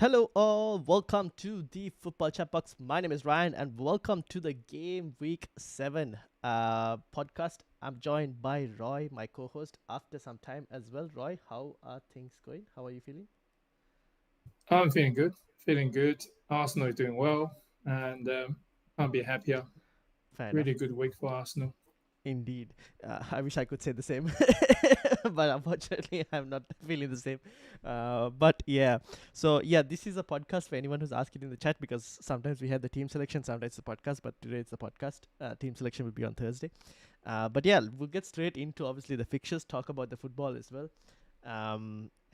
Hello all, welcome to the Football Chatbox. My name is Ryan and welcome to the Game Week 7 podcast. I'm joined by Roy, my co-host, after some time as well. Roy, how are things going? How are you feeling? I'm feeling good. Feeling good. Arsenal is doing well, and can't be happier. Fair enough. Really good week for Arsenal. Indeed. I wish I could say the same, but unfortunately, I'm not feeling the same. But yeah, so yeah, this is a podcast for anyone who's asking in the chat because sometimes we have the team selection, sometimes it's a podcast, but today it's a podcast. Team selection will be on Thursday. But yeah, we'll get straight into obviously the fixtures, talk about the football as well.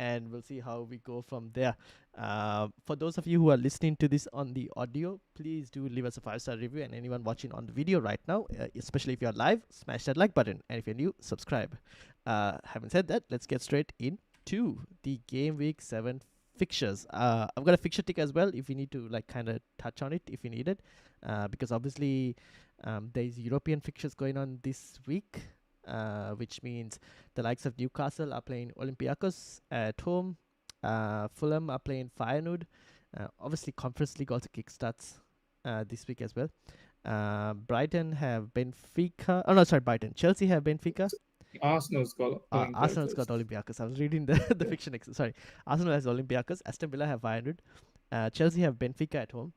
And we'll see how we go from there. For those of you who are listening to this on the audio, please do leave us a 5-star review. And anyone watching on the video right now, especially if you're live, smash that like button. And if you're new, subscribe. Having said that, let's get straight into the Game Week 7 fixtures. I've got a fixture tick as well if you need to like kind of touch on it if you need it. Because obviously there's European fixtures going on this week. Which means the likes of Newcastle are playing Olympiacos at home. Fulham are playing Feyenoord. Obviously, Conference League also kickstarts this week as well. Brighton have Benfica. Oh no, sorry, Brighton. Chelsea have Benfica. Arsenal's got Arsenal's got Olympiacos. Olympiacos. I was reading the fiction. Sorry, Arsenal has Olympiacos. Aston Villa have Feyenoord. Chelsea have Benfica at home.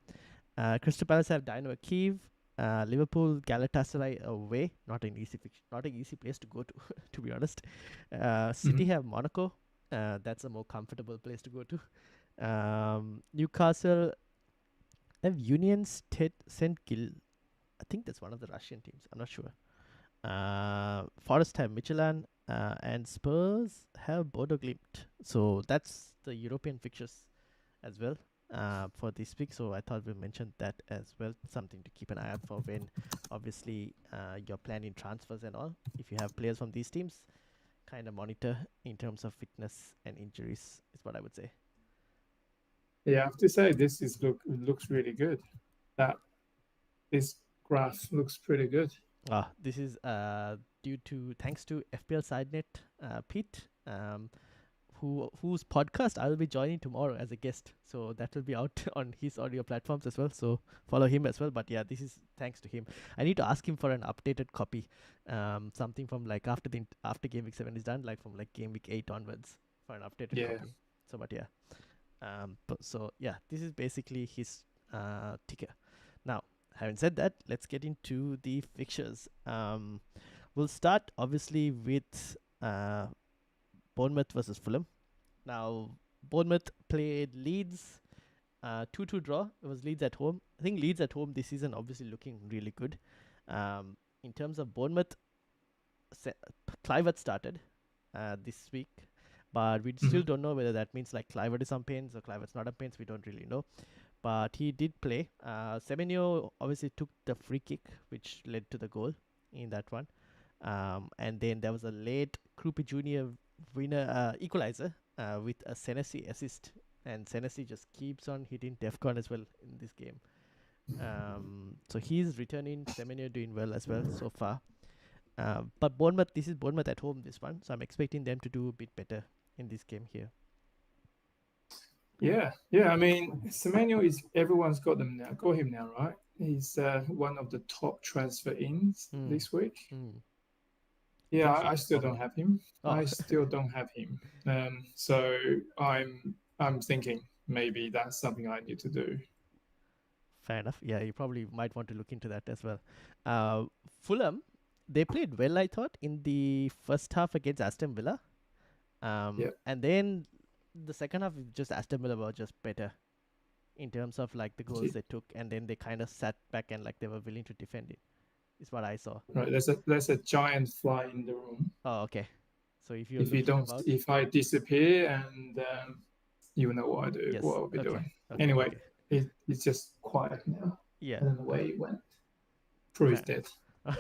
Crystal Palace have Dynamo Kiev. Liverpool Galatasaray away, not an easy place to go to, to be honest. City have Monaco. That's a more comfortable place to go to. Newcastle have Union St. Gil. I think that's one of the Russian teams. I'm not sure. Forest have Michelin, and Spurs have Bodo Glimt. So that's the European fixtures as well for this week. So I thought we mentioned that as well. Something to keep an eye out for when obviously you're planning transfers and all. If you have players from these teams, kind of monitor in terms of fitness and injuries is what I would say. Yeah, I have to say looks really good. That this graph looks pretty good. This is due to thanks to FPL SideNet Pete, whose podcast I will be joining tomorrow as a guest. So that will be out on his audio platforms as well. So follow him as well. But yeah, this is thanks to him. I need to ask him for an updated copy, something from like after Game Week 7 is done, like from like Game Week 8 onwards for an updated copy. So but yeah, so yeah, this is basically his ticker. Now, having said that, let's get into the fixtures. We'll start obviously with Bournemouth versus Fulham. Now, Bournemouth played Leeds, 2-2 draw. It was Leeds at home. I think Leeds at home this season obviously looking really good. In terms of Bournemouth, Clivert started this week, but we still don't know whether that means like Clivert is on pains or Clivert's not on pains. We don't really know. But he did play. Semenyo obviously took the free kick, which led to the goal in that one. And then there was a late Krupi Jr. winner equalizer with a Senesi assist. And Senesi just keeps on hitting DEFCON as well in this game. So he's returning. Semenyo doing well as well so far. But Bournemouth, this is Bournemouth at home, this one. So I'm expecting them to do a bit better in this game here. Yeah. I mean, Semenyo is everyone's got him now, right? He's one of the top transfer ins this week. Yeah, I still don't have him. I still don't have him. So I'm thinking maybe that's something I need to do. Fair enough. Yeah, you probably might want to look into that as well. Fulham, they played well, I thought, in the first half against Aston Villa. And then the second half, just Aston Villa were just better in terms of like the goals they took, and then they kind of sat back and like they were willing to defend it. Is what I saw. Right, there's a giant fly in the room. Oh, okay. So if I disappear, and you know what I do, yes. what I'll be doing. Okay, anyway, it's just quiet now. Yeah. And then away it went. Prue is dead. All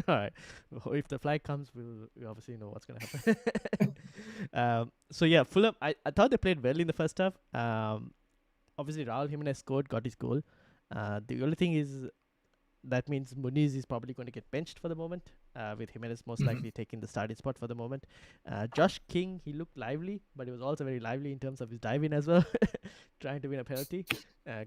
right. Well, if the fly comes, we obviously know what's gonna happen. So yeah, Fulham. I thought they played well in the first half. Obviously Raul Jimenez scored, got his goal. The only thing is, that means Muniz is probably going to get benched for the moment, with Jimenez most likely taking the starting spot for the moment. Josh King, he looked lively, but he was also very lively in terms of his diving as well, trying to win a penalty.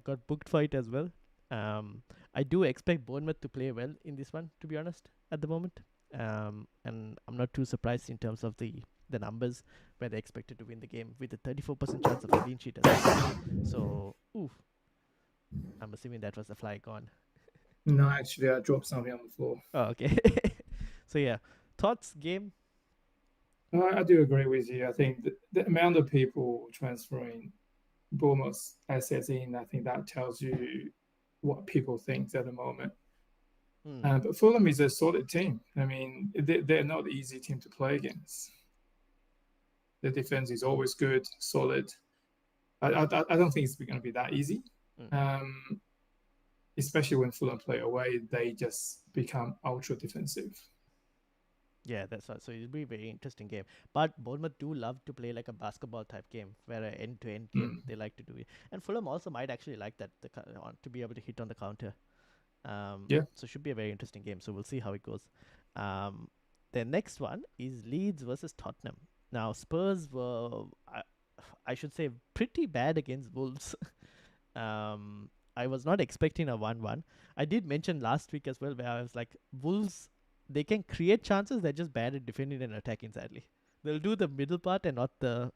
Got booked for it as well. I do expect Bournemouth to play well in this one, to be honest, at the moment. And I'm not too surprised in terms of the numbers where they're expected to win the game with a 34% chance of a clean sheet as well. So, I'm assuming that was the fly gone. No, actually, I dropped something on the floor. Oh, okay. So, yeah. Thoughts, game? I do agree with you. I think the amount of people transferring Bournemouth assets in, I think that tells you what people think at the moment. But Fulham is a solid team. I mean, they're not an easy team to play against. The defense is always good, solid. I don't think it's going to be that easy. Especially when Fulham play away, they just become ultra defensive. Yeah, that's right. So it'll be a very interesting game. But Bournemouth do love to play like a basketball type game, where an end-to-end game they like to do it. And Fulham also might actually like that to be able to hit on the counter. So it should be a very interesting game. So we'll see how it goes. The next one is Leeds versus Tottenham. Now Spurs were, I should say, pretty bad against Wolves. I was not expecting a 1-1. I did mention last week as well, where I was like, Wolves, they can create chances. They're just bad at defending and attacking. Sadly, they'll do the middle part and not the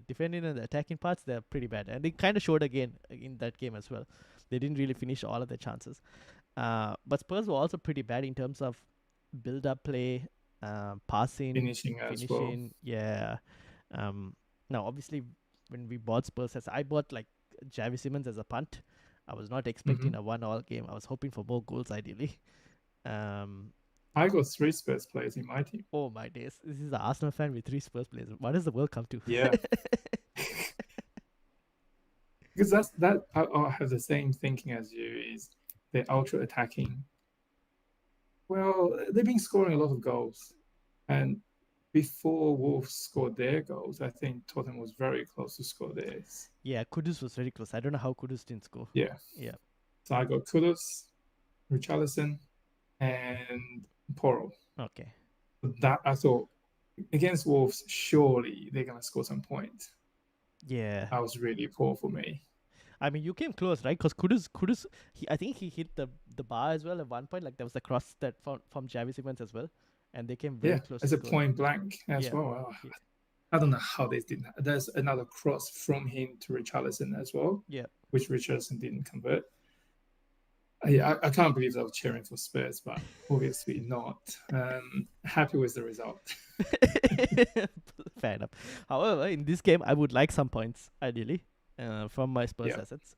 defending and the attacking parts. They're pretty bad, and they kind of showed again in that game as well. They didn't really finish all of their chances. But Spurs were also pretty bad in terms of build-up play, passing, finishing as well. Yeah. Now, obviously, when we bought Spurs, I bought like Javi Simmons as a punt. I was not expecting a 1-1 game. I was hoping for more goals, ideally. I got 3 Spurs players in my team. Oh my days! This is an Arsenal fan with 3 Spurs players. What does the world come to? Yeah. Because I have the same thinking as you. Is they're ultra attacking. Well, they've been scoring a lot of goals, and before Wolves scored their goals, I think Tottenham was very close to score theirs. Yeah, Kudus was very close. I don't know how Kudus didn't score. Yeah. So I got Kudus, Richarlison, and Porro. Okay. That I thought against Wolves, surely they're gonna score some points. Yeah. That was really poor for me. I mean, you came close, right? Because Kudus, I think he hit the bar as well at one point. Like there was a cross that from Javi Simmons as well, and they came very close. As a point blank as well. I don't know how they didn't. There's another cross from him to Richarlison as well. Yeah, which Richarlison didn't convert. I can't believe I was cheering for Spurs, but obviously not. Happy with the result. Fair enough. However, in this game, I would like some points, ideally, from my Spurs assets.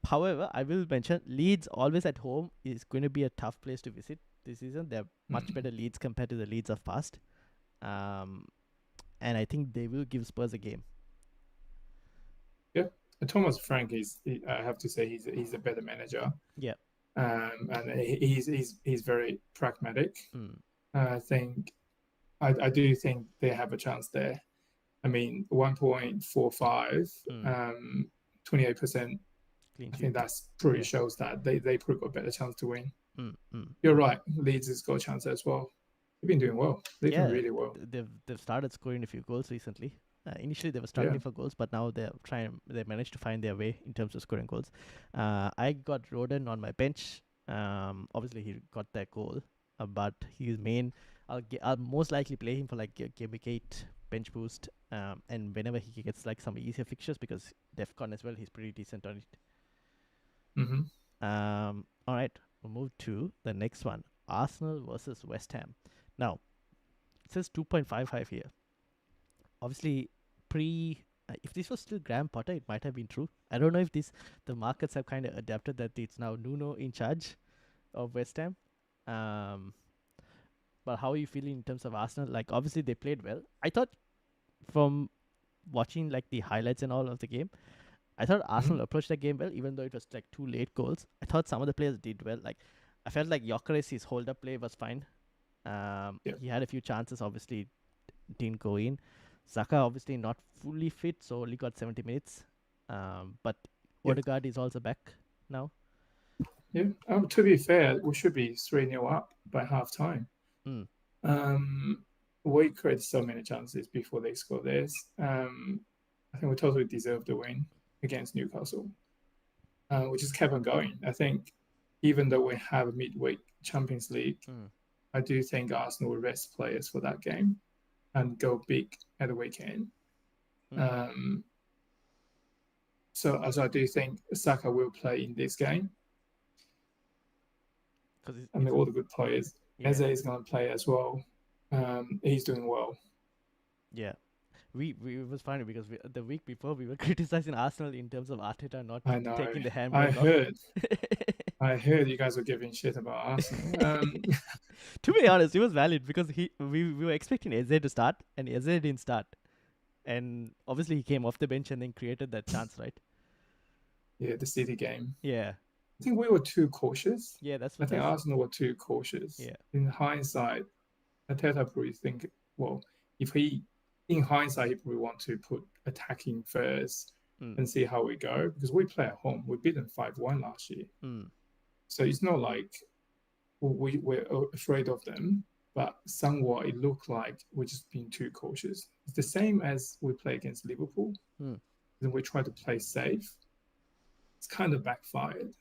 However, I will mention Leeds always at home is going to be a tough place to visit this season. They're much better Leeds compared to the Leeds of past. And I think they will give Spurs a game. Yeah. Thomas Frank I have to say, he's a better manager. Yeah. And he's very pragmatic. I think I do think they have a chance there. I mean, 1.45, 28%. I think that's pretty shows that they probably got a better chance to win. You're right. Leeds has got a chance as well. They've been doing well. They've been really well. They've started scoring a few goals recently. Initially, they were struggling for goals, but now they managed to find their way in terms of scoring goals. I got Roden on my bench. Obviously, he got that goal, but he's main. I'll most likely play him for like game week 8 bench boost, and whenever he gets like some easier fixtures, because DEFCON as well, he's pretty decent on it. All right, we'll move to the next one: Arsenal versus West Ham. Now, it says 2.55 here. Obviously, if this was still Graham Potter, it might have been true. I don't know if the markets have kind of adapted that it's now Nuno in charge of West Ham. But how are you feeling in terms of Arsenal? Like, obviously they played well. I thought from watching like the highlights and all of the game, I thought Arsenal approached the game well, even though it was like 2 late goals. I thought some of the players did well. Like, I felt like Gyökeres, his hold-up play was fine. He had a few chances, obviously didn't go in. Saka obviously not fully fit, so only got 70 minutes. But Odegaard is also back now. Yeah. To be fair, we should be 3-0 up by half time. We created so many chances before they scored theirs. I think we totally deserved the win against Newcastle. We just kept on going. I think even though we have a midweek Champions League, I do think Arsenal will rest players for that game and go big at the weekend. So as I do think Saka will play in this game. I mean, all the good players. Eze is going to play as well. He's doing well. Yeah. We was funny because the week before we were criticizing Arsenal in terms of Arteta not taking the handbrake off. I heard you guys were giving shit about Arsenal. To be honest, it was valid because we were expecting Eze to start and Eze didn't start. And obviously he came off the bench and then created that chance, right? Yeah, the City game. Yeah. I think we were too cautious. Yeah, I think Arsenal were too cautious. Yeah. In hindsight, Arteta probably think, well, in hindsight, he probably want to put attacking first and see how we go, because we play at home. We beat them 5-1 last year. So it's not like we're afraid of them, but somewhat it looked like we're just being too cautious. It's the same as we play against Liverpool. Then we try to play safe. It's kind of backfired.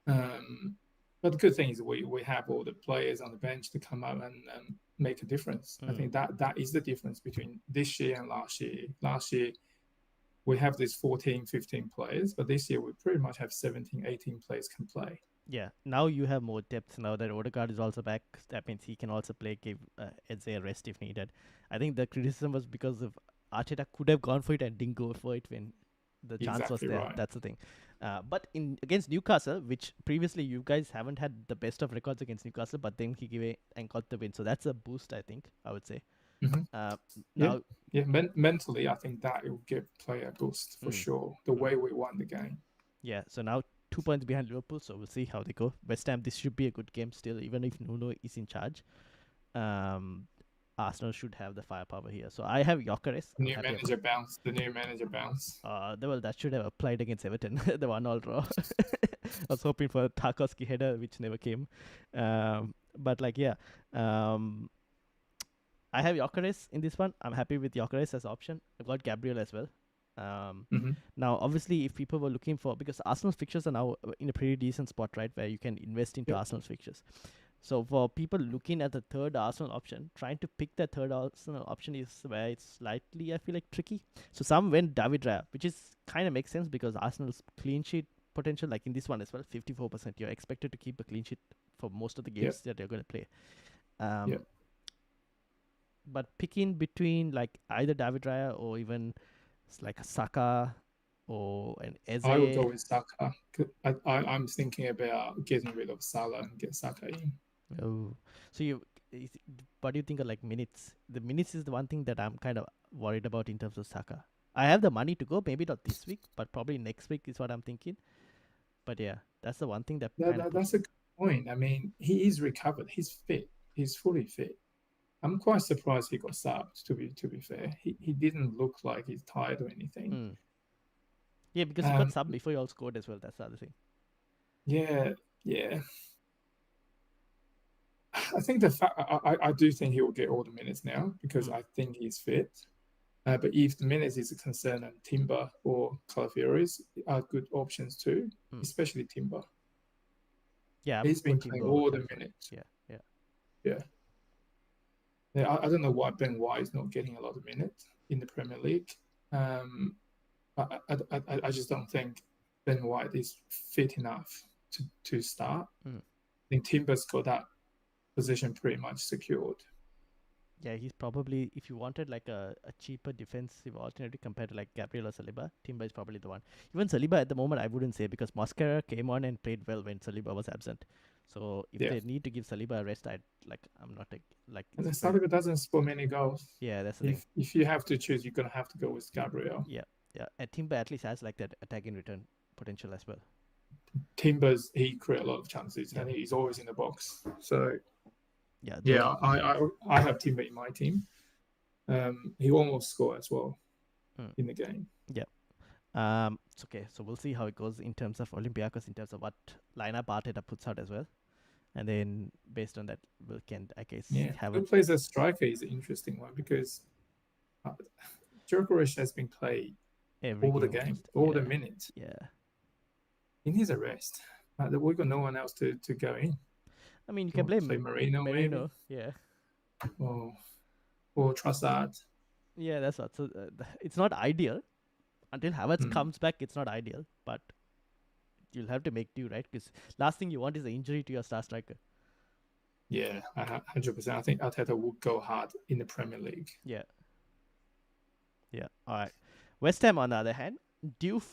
But the good thing is we have all the players on the bench to come up and make a difference. I think that is the difference between this year and last year. Last year, we have these 14, 15 players, but this year we pretty much have 17, 18 players can play. Yeah, now you have more depth now that Odegaard is also back. That means he can also play, give Eze a rest if needed. I think the criticism was because of Arteta could have gone for it and didn't go for it when the chance was there. Right. That's the thing. But against Newcastle, which previously you guys haven't had the best of records against Newcastle, but then he gave and got the win. So that's a boost, I think, I would say. Mentally, I think that it will give player a boost for sure. The way we won the game. Yeah, so now 2 points behind Liverpool, so we'll see how they go. West Ham, this should be a good game still, even if Nuno is in charge. Arsenal should have the firepower here. So I have Gyökeres. The new manager bounce. Well, that should have applied against Everton, the 1-1 draw. I was hoping for a Tarkowski header, which never came. But I have Gyökeres in this one. I'm happy with Gyökeres as option. I've got Gabriel as well. Now, obviously, if people were looking for, because Arsenal's fixtures are now in a pretty decent spot, right, where you can invest into Arsenal's fixtures. So for people looking at the third Arsenal option, trying to pick the third Arsenal option is where it's slightly, I feel like, tricky. So some went David Raya, which is kind of makes sense because Arsenal's clean sheet potential, like in this one as well, 54%. You're expected to keep a clean sheet for most of the games that you're going to play. But picking between like either David Raya or even like a Saka or an Eze. I would go with Saka. I'm thinking about getting rid of Salah and get Saka in. Oh, so what do you think of like minutes? The minutes is the one thing that I'm kind of worried about in terms of Saka. I have the money to go, maybe not this week, but probably next week is what I'm thinking. But yeah, that's the one thing that. That's a good point. I mean, he is recovered. He's fit. He's fully fit. I'm quite surprised he got subbed. To be fair, he didn't look like he's tired or anything. Yeah, because he got subbed before he all scored as well. That's the other thing. Yeah. I think I do think he will get all the minutes now because I think he's fit. But if the minutes is a concern, and Timber or Calafiores are good options too, especially Timber. Yeah, he's been playing all the minutes. Yeah. I don't know why BREvMCI is not getting a lot of minutes in the Premier League. I just don't think BREvMCI is fit enough to start. I think Timber's got that position pretty much secured. Yeah, he's probably, if you wanted like a cheaper defensive alternative compared to like Gabriel or Saliba, Timber is probably the one. Even Saliba at the moment, I wouldn't say, because Mascara came on and played well when Saliba was absent. So if they need to give Saliba a rest, I'm not like. And then Saliba doesn't score many goals. Yeah, that's the thing. If you have to choose, you're gonna have to go with Gabriel. Yeah. And Timber at least has like that attacking return potential as well. He creates a lot of chances and he's always in the box. So. Yeah, I have Timber in my team. He almost scored as well in the game. Yeah. It's okay. So we'll see how it goes in terms of Olympiacos, in terms of what lineup Arteta puts out as well. And then based on that, we can, I guess, have who plays a striker is an interesting one because Djokovic has been played all the game, all the minutes. Yeah. He needs a rest. We've got no one else to go in. I mean, you can play Marino, maybe. Yeah. Or Trossard. Yeah, that's what. So it's not ideal. Until Havertz comes back, it's not ideal. But you'll have to make do, right? Because last thing you want is an injury to your star striker. Yeah, 100%. I think Arteta would go hard in the Premier League. Yeah. Yeah. All right. West Ham, on the other hand, Diouf,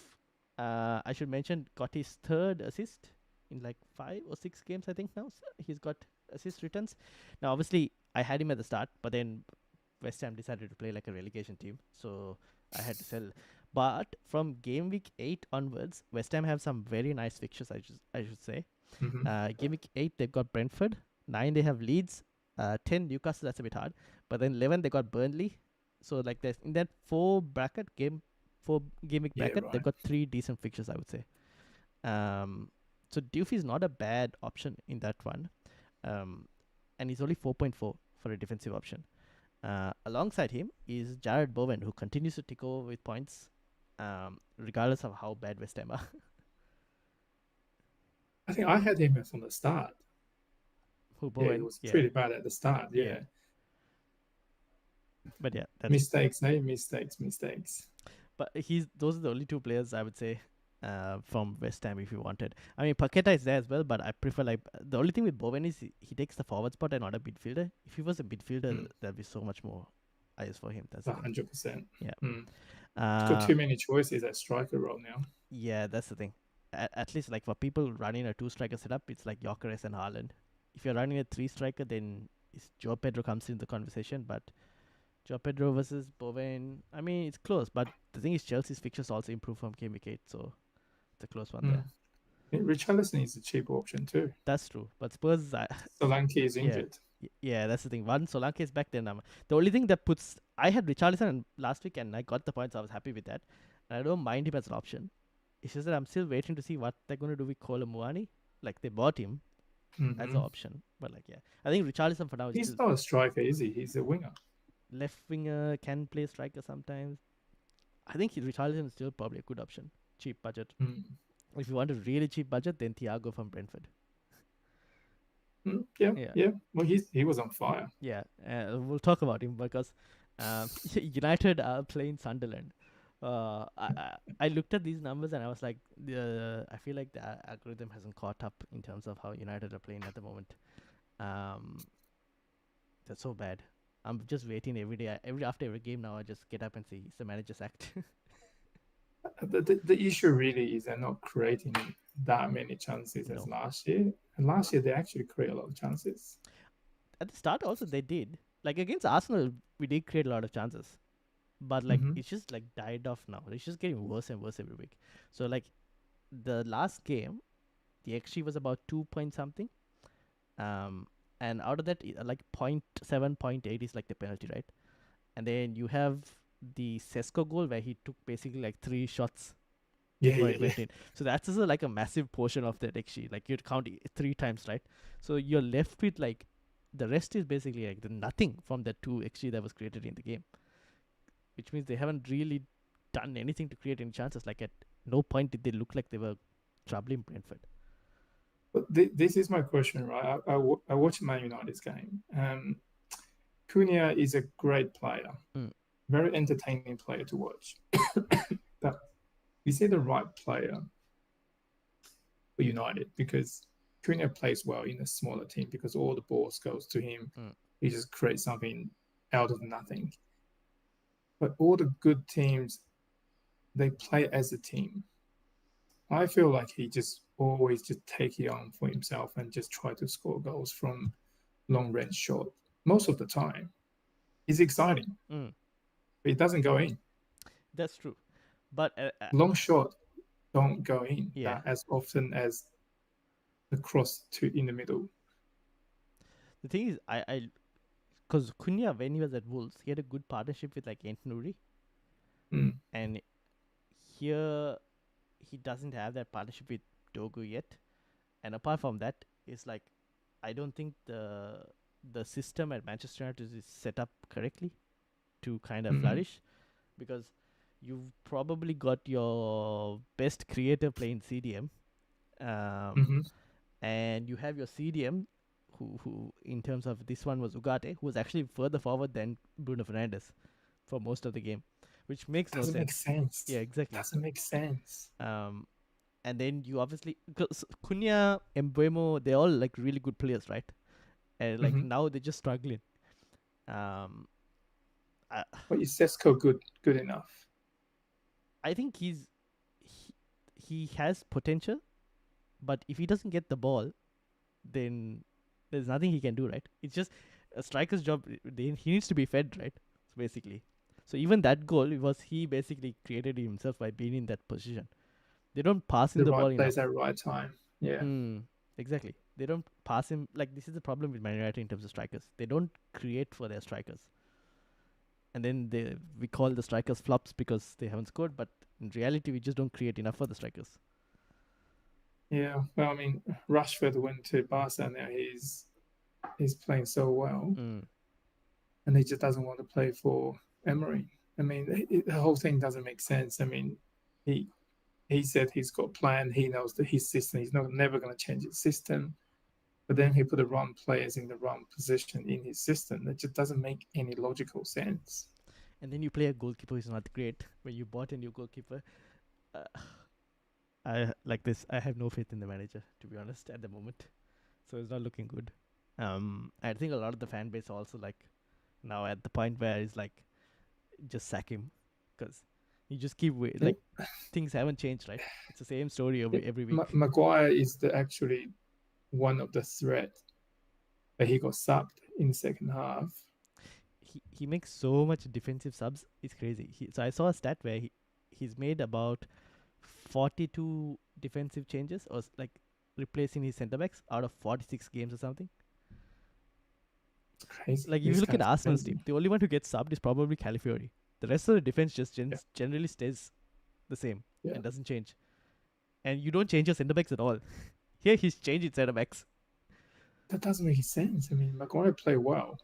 I should mention, got his 3rd assist in like 5 or 6 games, I think now. So he's got assist returns. Now, obviously, I had him at the start, but then West Ham decided to play like a relegation team, so I had to sell. But from game week 8 onwards, West Ham have some very nice fixtures, I should say. Game week 8, they've got Brentford. 9, they have Leeds. 10, Newcastle, that's a bit hard. But then 11, they got Burnley. So like there's in that 4 game week bracket, they've got 3 decent fixtures, I would say. So Diouf is not a bad option in that one. And he's only 4.4 for a defensive option. Alongside him is Jarrod Bowen, who continues to tick over with points, regardless of how bad West Ham are. I think I had him from the start. Bowen? Yeah, he was pretty bad at the start. Yeah. But yeah, mistakes. But those are the only 2 players I would say from West Ham if you wanted. I mean, Paqueta is there as well, but I prefer the only thing with Bowen is he takes the forward spot and not a midfielder. If he was a midfielder, there'd be so much more eyes for him. That's 100%. Yeah. He's got too many choices at striker role now. Yeah, that's the thing. At least like for people running a 2-striker setup, it's like Gyökeres and Haaland. If you're running a 3-striker, then Joao Pedro comes into the conversation, but Joao Pedro versus Bowen, I mean, it's close, but the thing is Chelsea's fixtures also improve from game week 8, so it's a close one there. Richarlison is a cheaper option too. That's true, but Spurs... Solanke is injured. Yeah, that's the thing. One, Solanke is back, then the only thing that puts... I had Richarlison last week and I got the points, so I was happy with that. And I don't mind him as an option. It's just that I'm still waiting to see what they're going to do with Kolo Muani. Like, they bought him as an option, but like, yeah. I think Richarlison for now is He's not a striker, is he? He's a winger. Left winger, can play striker sometimes. I think Richarlison is still probably a good option. Cheap budget. If you want a really cheap budget, then Thiago from Brentford. Yeah. Well, he was on fire. Yeah, we'll talk about him because United are playing Sunderland. I looked at these numbers and I was like, I feel like the algorithm hasn't caught up in terms of how United are playing at the moment. That's so bad. I'm just waiting every day. After every game now, I just get up and see is the manager sacked. The issue really is they're not creating that many chances as last year. And last year they actually created a lot of chances. At the start also they did. Like against Arsenal, we did create a lot of chances. But like it's just like died off now. It's just getting worse and worse every week. So like the last game, the XG was about 2 point something. And out of that, like 0.7, 0.8 is like the penalty, right? And then you have the Sesko goal where he took basically like 3 shots. Yeah. So that's also like a massive portion of that XG. Like you'd count it 3 times, right? So you're left with like the rest is basically like the nothing from that 2 XG that was created in the game, which means they haven't really done anything to create any chances. Like at no point did they look like they were troubling Brentford. But this is my question, right? I watched Man United's game. Cunha is a great player, very entertaining player to watch. But is he the right player for United? Because Cunha plays well in a smaller team because all the balls goes to him. He just creates something out of nothing. But all the good teams, they play as a team. I feel like he just always just take it on for himself and just try to score goals from long range shot. Most of the time, it's exciting, but it doesn't go in. That's true, but long shot don't go in as often as the cross in the middle. The thing is, I because Cunha, when he was at Wolves, he had a good partnership with like Ant Nouri, and here he doesn't have that partnership with Dogu yet. And apart from that, it's like I don't think the system at Manchester United is set up correctly to kind of flourish, because you've probably got your best creator playing CDM, and you have your CDM who in terms of this one was Ugarte, who was actually further forward than Bruno Fernandes for most of the game, which makes doesn't make sense. Yeah, exactly. Doesn't make sense. And then you obviously, because Cunha, Mbeumo, they're all like really good players, right? And like now they're just struggling. But is Sesko good enough? I think he has potential, but if he doesn't get the ball, then there's nothing he can do, right? It's just a striker's job. He needs to be fed, right? So basically, so even that goal, he basically created himself by being in that position. They don't pass him the ball enough. Place at right time. Yeah. Exactly. They don't pass him. Like, this is the problem with Man United in terms of strikers. They don't create for their strikers. And then we call the strikers flops because they haven't scored, but in reality, we just don't create enough for the strikers. Yeah, well, I mean, Rashford went to Barca now. He's playing so well, and he just doesn't want to play for Emery. I mean, the whole thing doesn't make sense. I mean, he said he's got a plan. He knows that his system. He's never going to change his system. But then he put the wrong players in the wrong position in his system. That just doesn't make any logical sense. And then you play a goalkeeper who's not great. When you bought a new goalkeeper, I have no faith in the manager, to be honest, at the moment. So it's not looking good. I think a lot of the fan base also like now at the point where it's like, just sack him, because you just keep like things haven't changed, right? It's the same story every week. Maguire is actually one of the threat, but he got subbed in the second half. He makes so much defensive subs. It's crazy. So I saw a stat where he's made about 42 defensive changes, or like replacing his centre backs out of 46 games or something. It's crazy. Like, if you look at Arsenal's team, the only one who gets subbed is probably Calafiori. The rest of the defense just generally stays the same and doesn't change. And you don't change your centre backs at all. Here he's changing centre backs. That doesn't make sense. I mean, Maguire play well.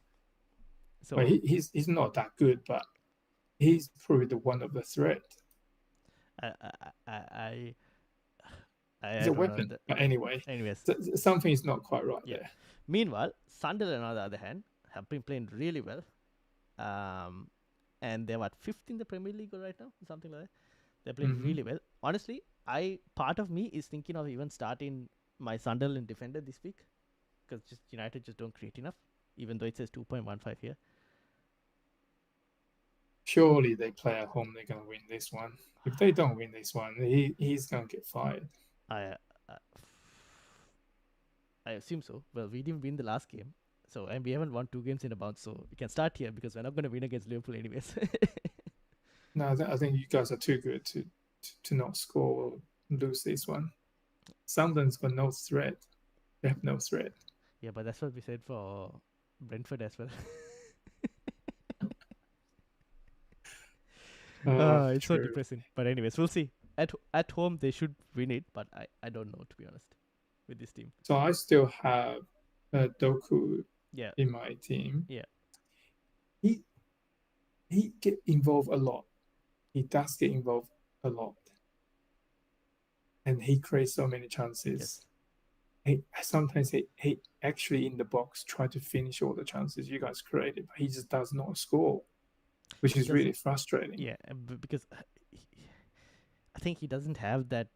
So but he's not that good, but he's probably the one of the threat. He's a weapon. But anyways, something is not quite right there. Meanwhile, Sunderland, on the other hand, have been playing really well. And they're fifth in the Premier League right now, something like that. They're playing really well. Honestly, part of me is thinking of even starting my Sunderland defender this week, because United just don't create enough, even though it says 2.15 here. Surely they play at home, they're going to win this one. If they don't win this one, he's going to get fired. I assume so. Well, we didn't win the last game, and we haven't won 2 games in a bounce, so we can start here because we're not going to win against Liverpool anyways. No, I think you guys are too good to not score or lose this one. Sunderland's got no threat. They have no threat. Yeah, but that's what we said for Brentford as well. It's so depressing. But anyways, we'll see. At home, they should win it, but I don't know, to be honest, with this team. So I still have Doku in my team. Yeah. He get involved a lot. He does get involved a lot. And he creates so many chances. Yes. Sometimes he actually in the box try to finish all the chances you guys created, but he just does not score, which is really frustrating. Yeah, because I think he doesn't have that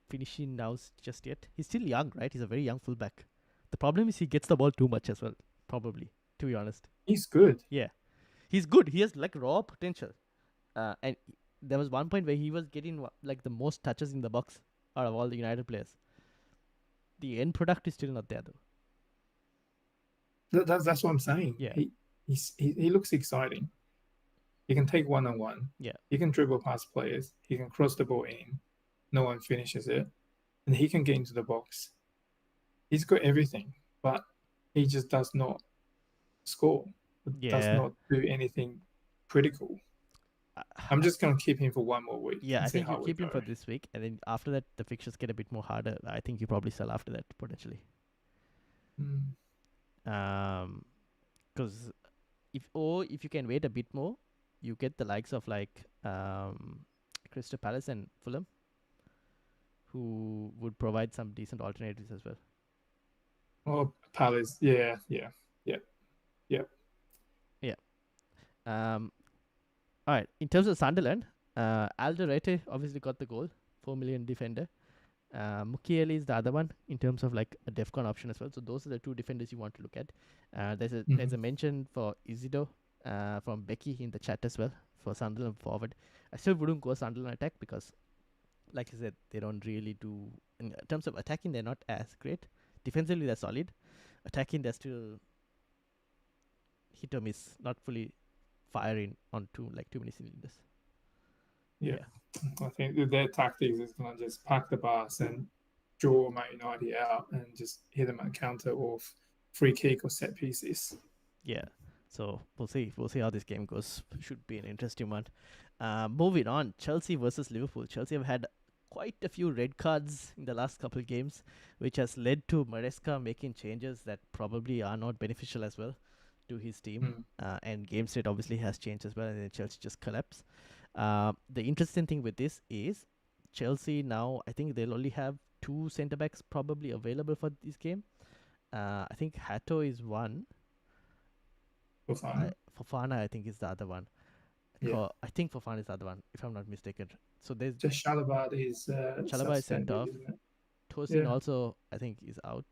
finishing nous just yet. He's still young, right? He's a very young fullback. The problem is he gets the ball too much as well, probably, to be honest. He's good. Yeah. He's good. He has like raw potential. And there was one point where he was getting like the most touches in the box out of all the United players. The end product is still not there though. That's what I'm saying. Yeah. He looks exciting. He can take one-on-one. Yeah. He can dribble past players. He can cross the ball in. No one finishes it. And he can get into the box. He's got everything, but he just does not score. Does not do anything critical. I'm just going to keep him for one more week. Yeah, and I see think you how we keep him go. for this week, and then after that, the fixtures get a bit more harder. I think you probably sell after that potentially. Because if you can wait a bit more, you get the likes of like Crystal Palace and Fulham, who would provide some decent alternatives as well. Oh, Palace, yeah. All right. In terms of Sunderland, Alderete obviously got the goal, 4 million defender. Mukiele is the other one in terms of like a DEFCON option as well. So those are the two defenders you want to look at. There's a mention for Isidore from Becky in the chat as well for Sunderland forward. I still wouldn't go Sunderland attack because, like I said, they don't really do. In terms of attacking, they're not as great. Defensively, they're solid. Attacking, they're still hit or miss, not fully firing on too many cylinders. Yeah. I think their tactics is going to just pack the bus and draw Man United out and just hit them at counter or free kick or set pieces. Yeah. So we'll see. We'll see how this game goes. Should be an interesting one. Moving on, Chelsea versus Liverpool. Chelsea have had quite a few red cards in the last couple of games, which has led to Maresca making changes that probably are not beneficial as well to his team. And game state obviously has changed as well, and then Chelsea just collapse. The interesting thing with this is Chelsea now, I think they'll only have 2 centre backs probably available for this game. I think Hato is one. Fofana, I think, is the other one. Yeah. I think Fofana is the other one, if I'm not mistaken. So there's just CHEvLIV is CHEvLIV is sent off. Tosin also, I think, is out.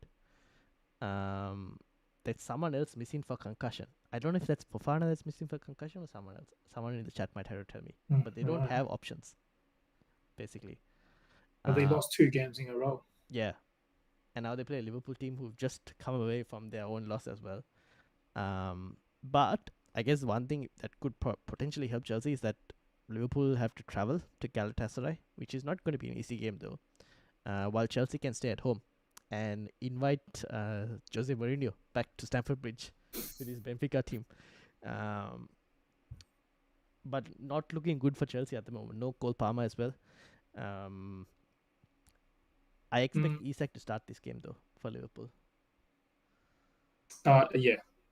There's someone else missing for concussion. I don't know if that's Fofana that's missing for concussion or someone else. Someone in the chat might have to tell me. But they don't have options, basically. But they lost 2 games in a row. Yeah. And now they play a Liverpool team who've just come away from their own loss as well. But I guess one thing that could potentially help Chelsea is that Liverpool have to travel to Galatasaray, which is not going to be an easy game though. While Chelsea can stay at home and invite Jose Mourinho back to Stamford Bridge with his Benfica team. But not looking good for Chelsea at the moment. No Cole Palmer as well. I expect Isak to start this game though for Liverpool.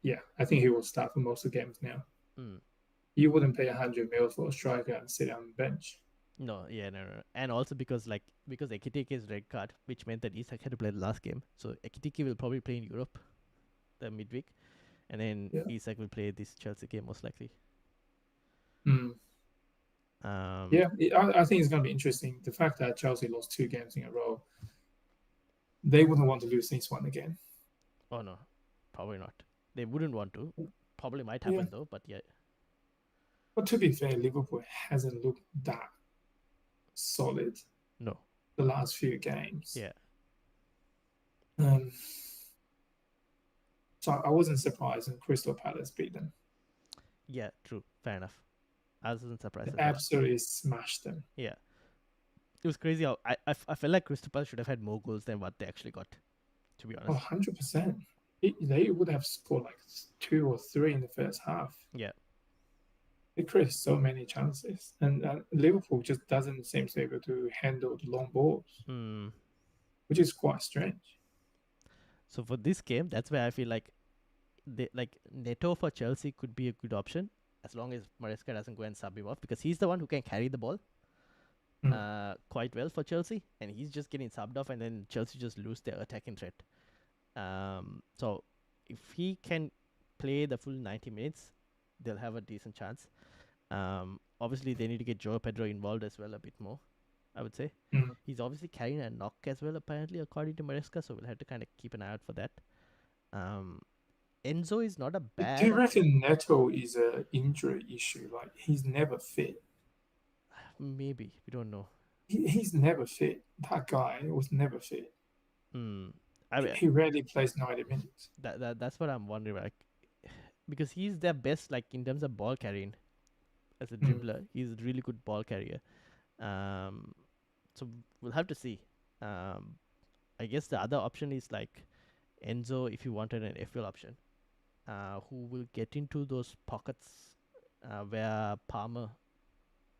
Yeah. I think he will start for most of the games now. You wouldn't pay 100 mil for a striker and sit on the bench. No. And also because Ekitike's red card, which meant that Isak had to play the last game. So Ekitike will probably play in Europe, the midweek, and then Isak will play this Chelsea game most likely. I think it's going to be interesting. The fact that Chelsea lost 2 games in a row, they wouldn't want to lose this one again. Oh no, probably not. They wouldn't want to. Probably might happen though, but yeah. But to be fair, Liverpool hasn't looked that solid. No. The last few games. Yeah. So I wasn't surprised when Crystal Palace beat them. Yeah, true. Fair enough. I wasn't surprised. They absolutely smashed them. Yeah. It was crazy how I felt like Crystal Palace should have had more goals than what they actually got, to be honest. 100%. They would have scored like 2 or 3 in the first half. Yeah. They created so many chances. And Liverpool just doesn't seem to be able to handle the long balls, which is quite strange. So for this game, that's where I feel like Neto for Chelsea could be a good option as long as Maresca doesn't go and sub him off, because he's the one who can carry the ball quite well for Chelsea, and he's just getting subbed off, and then Chelsea just lose their attacking threat. So if he can play the full 90 minutes, they'll have a decent chance. Obviously, they need to get Joao Pedro involved as well a bit more, I would say. He's obviously carrying a knock as well, apparently, according to Maresca, so we'll have to kind of keep an eye out for that. Enzo is not a bad... Do you reckon Neto is an injury issue? Like, he's never fit? Maybe. We don't know. He's never fit. That guy was never fit. He rarely plays 90 minutes. That's what I'm wondering. Like, because he's their best, like, in terms of ball carrying as a dribbler. He's a really good ball carrier. So we'll have to see. I guess the other option is, like, Enzo, if you wanted an FPL option, who will get into those pockets where Palmer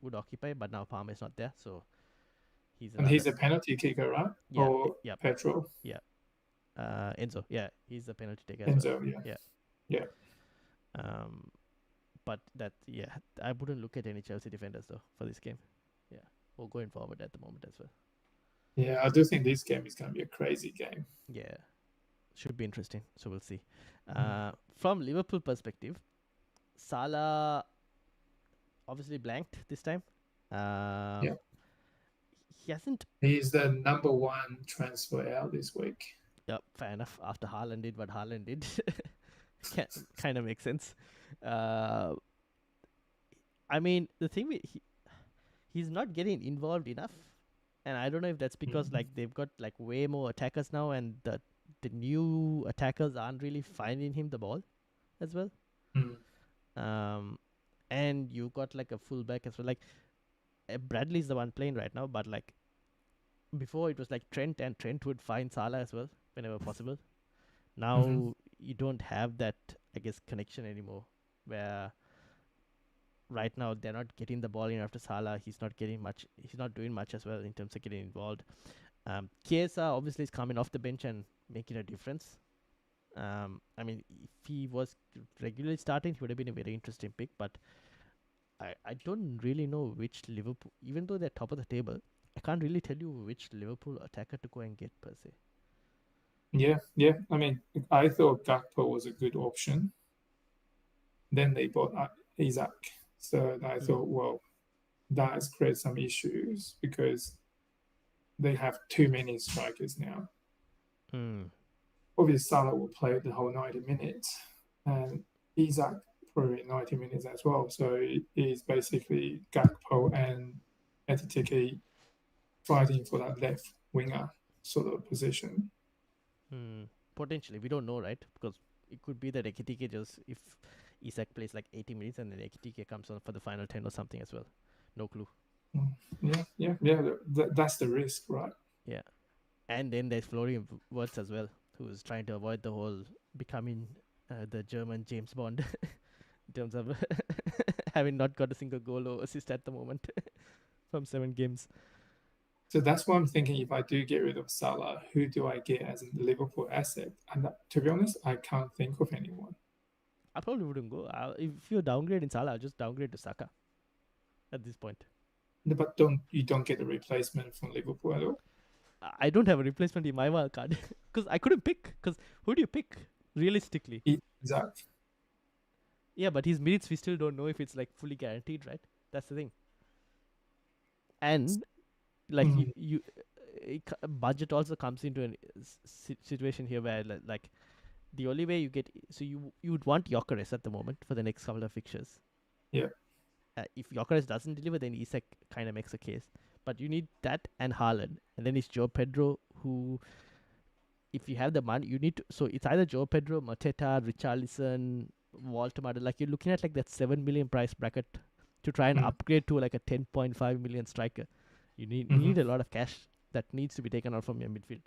would occupy, but now Palmer is not there, so he's and he's a penalty kicker, right? Yeah, or yeah, Petrol. Yeah, Enzo. Yeah, he's the penalty taker as Enzo, well. Yeah. But that I wouldn't look at any Chelsea defenders though for this game. Yeah, or going forward at the moment as well. Yeah, I do think this game is going to be a crazy game. Yeah, should be interesting. So we'll see. From Liverpool perspective, Salah obviously blanked this time. Yeah. He hasn't. He's the number one transfer out this week. Yep, fair enough. After Haaland did what Haaland did, kind of makes sense. I mean, the thing he's not getting involved enough, and I don't know if that's because like they've got like way more attackers now, and the new attackers aren't really finding him the ball as well. And you got like a fullback as well. Like Bradley's the one playing right now, but like before it was like Trent, and Trent would find Salah as well whenever possible. Now you don't have that, I guess, connection anymore. Where right now they're not getting the ball in after Salah. He's not getting much. He's not doing much as well in terms of getting involved. Chiesa obviously is coming off the bench and making a difference. I mean, if he was regularly starting, he would have been a very interesting pick. But I don't really know which Liverpool, even though they're top of the table, I can't really tell you which Liverpool attacker to go and get per se. Yeah. I mean, I thought Gakpo was a good option. Then they bought Isaac. So I thought, well, that has created some issues because they have too many strikers now. Obviously, Salah will play the whole 90 minutes, and Isaac probably 90 minutes as well. So it is basically Gakpo and Ekitike fighting for that left winger sort of position. Potentially, we don't know, right? Because it could be that Ekitike just, if Isaac plays like 80 minutes and then Ekitike comes on for the final 10 or something as well. No clue. Yeah. That's the risk, right? Yeah. And then there's Florian Wirtz as well, who is trying to avoid the whole becoming the German James Bond in terms of having not got a single goal or assist at the moment from 7 games. So that's why I'm thinking, if I do get rid of Salah, who do I get as a Liverpool asset? And to be honest, I can't think of anyone. I probably wouldn't go. If you're downgrading Salah, I'll just downgrade to Saka at this point. No, but you don't get a replacement from Liverpool at all? I don't have a replacement in my wild card because I couldn't pick. Because who do you pick realistically? Exactly. Yeah, but his minutes we still don't know if it's like fully guaranteed, right? That's the thing. And like budget also comes into a situation here where like the only way you get, so you would want Gyökeres at the moment for the next couple of fixtures. Yeah. If Gyökeres doesn't deliver, then Isak kind of makes a case. But you need that and Haaland, and then it's Joe Pedro, who, if you have the money, you need to. So it's either Joe Pedro, Mateta, Richarlison, Walter. Like you're looking at like that 7 million price bracket to try and upgrade to like a 10.5 million striker. You need a lot of cash that needs to be taken out from your midfield.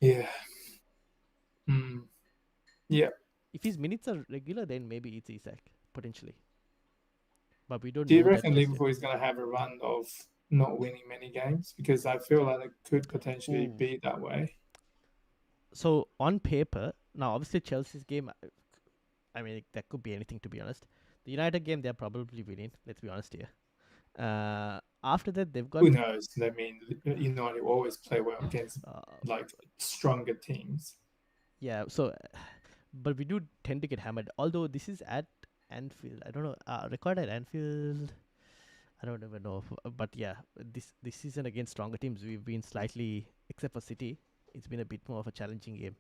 Yeah. Yeah. If his minutes are regular, then maybe it's Isak potentially. But we don't. Do you reckon Liverpool is going to have a run of not winning many games? Because I feel like it could potentially be that way. So on paper, now obviously Chelsea's game, I mean, that could be anything, to be honest. The United game, they're probably winning. Let's be honest here. After that, they've got. Who knows? I mean, United always play well against like stronger teams. Yeah. So, but we do tend to get hammered. Although this is at Anfield, I don't know. Record at Anfield, I don't even know. But yeah, this season against stronger teams, we've been slightly, except for City, it's been a bit more of a challenging game.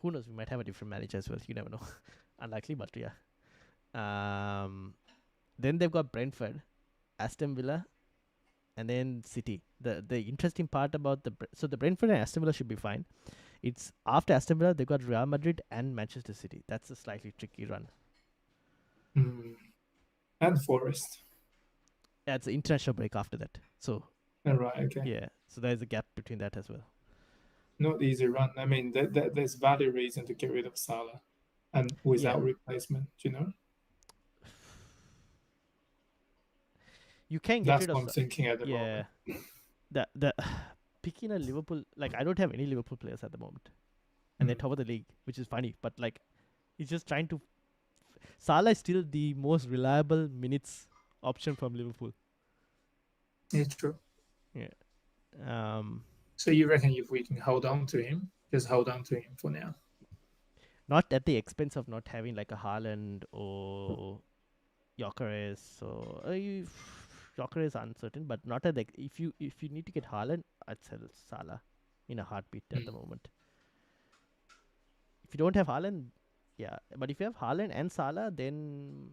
Who knows? We might have a different manager as well. You never know. Unlikely, but yeah. Then they've got Brentford, Aston Villa, and then City. The interesting part about the Brentford and Aston Villa should be fine. It's after Aston Villa, they've got Real Madrid and Manchester City. That's a slightly tricky run. And Forest. Yeah, it's an international break after that. So. Right, okay. Yeah, so there's a gap between that as well. Not easy run. I mean, there's valid reason to get rid of Salah and without replacement, you know? You can get That's rid of what I'm thinking at the yeah. moment. The picking a Liverpool, like I don't have any Liverpool players at the moment, and they're top of the league, which is funny. But like, he's just trying to. Salah is still the most reliable minutes option from Liverpool. It's true. Yeah. So you reckon if we can hold on to him, just hold on to him for now? Not at the expense of not having like a Haaland or Gyökeres or Gyökeres is uncertain, but not at the, if you need to get Haaland, I'd sell Salah in a heartbeat at the moment. If you don't have Haaland, yeah, but if you have Haaland and Salah, then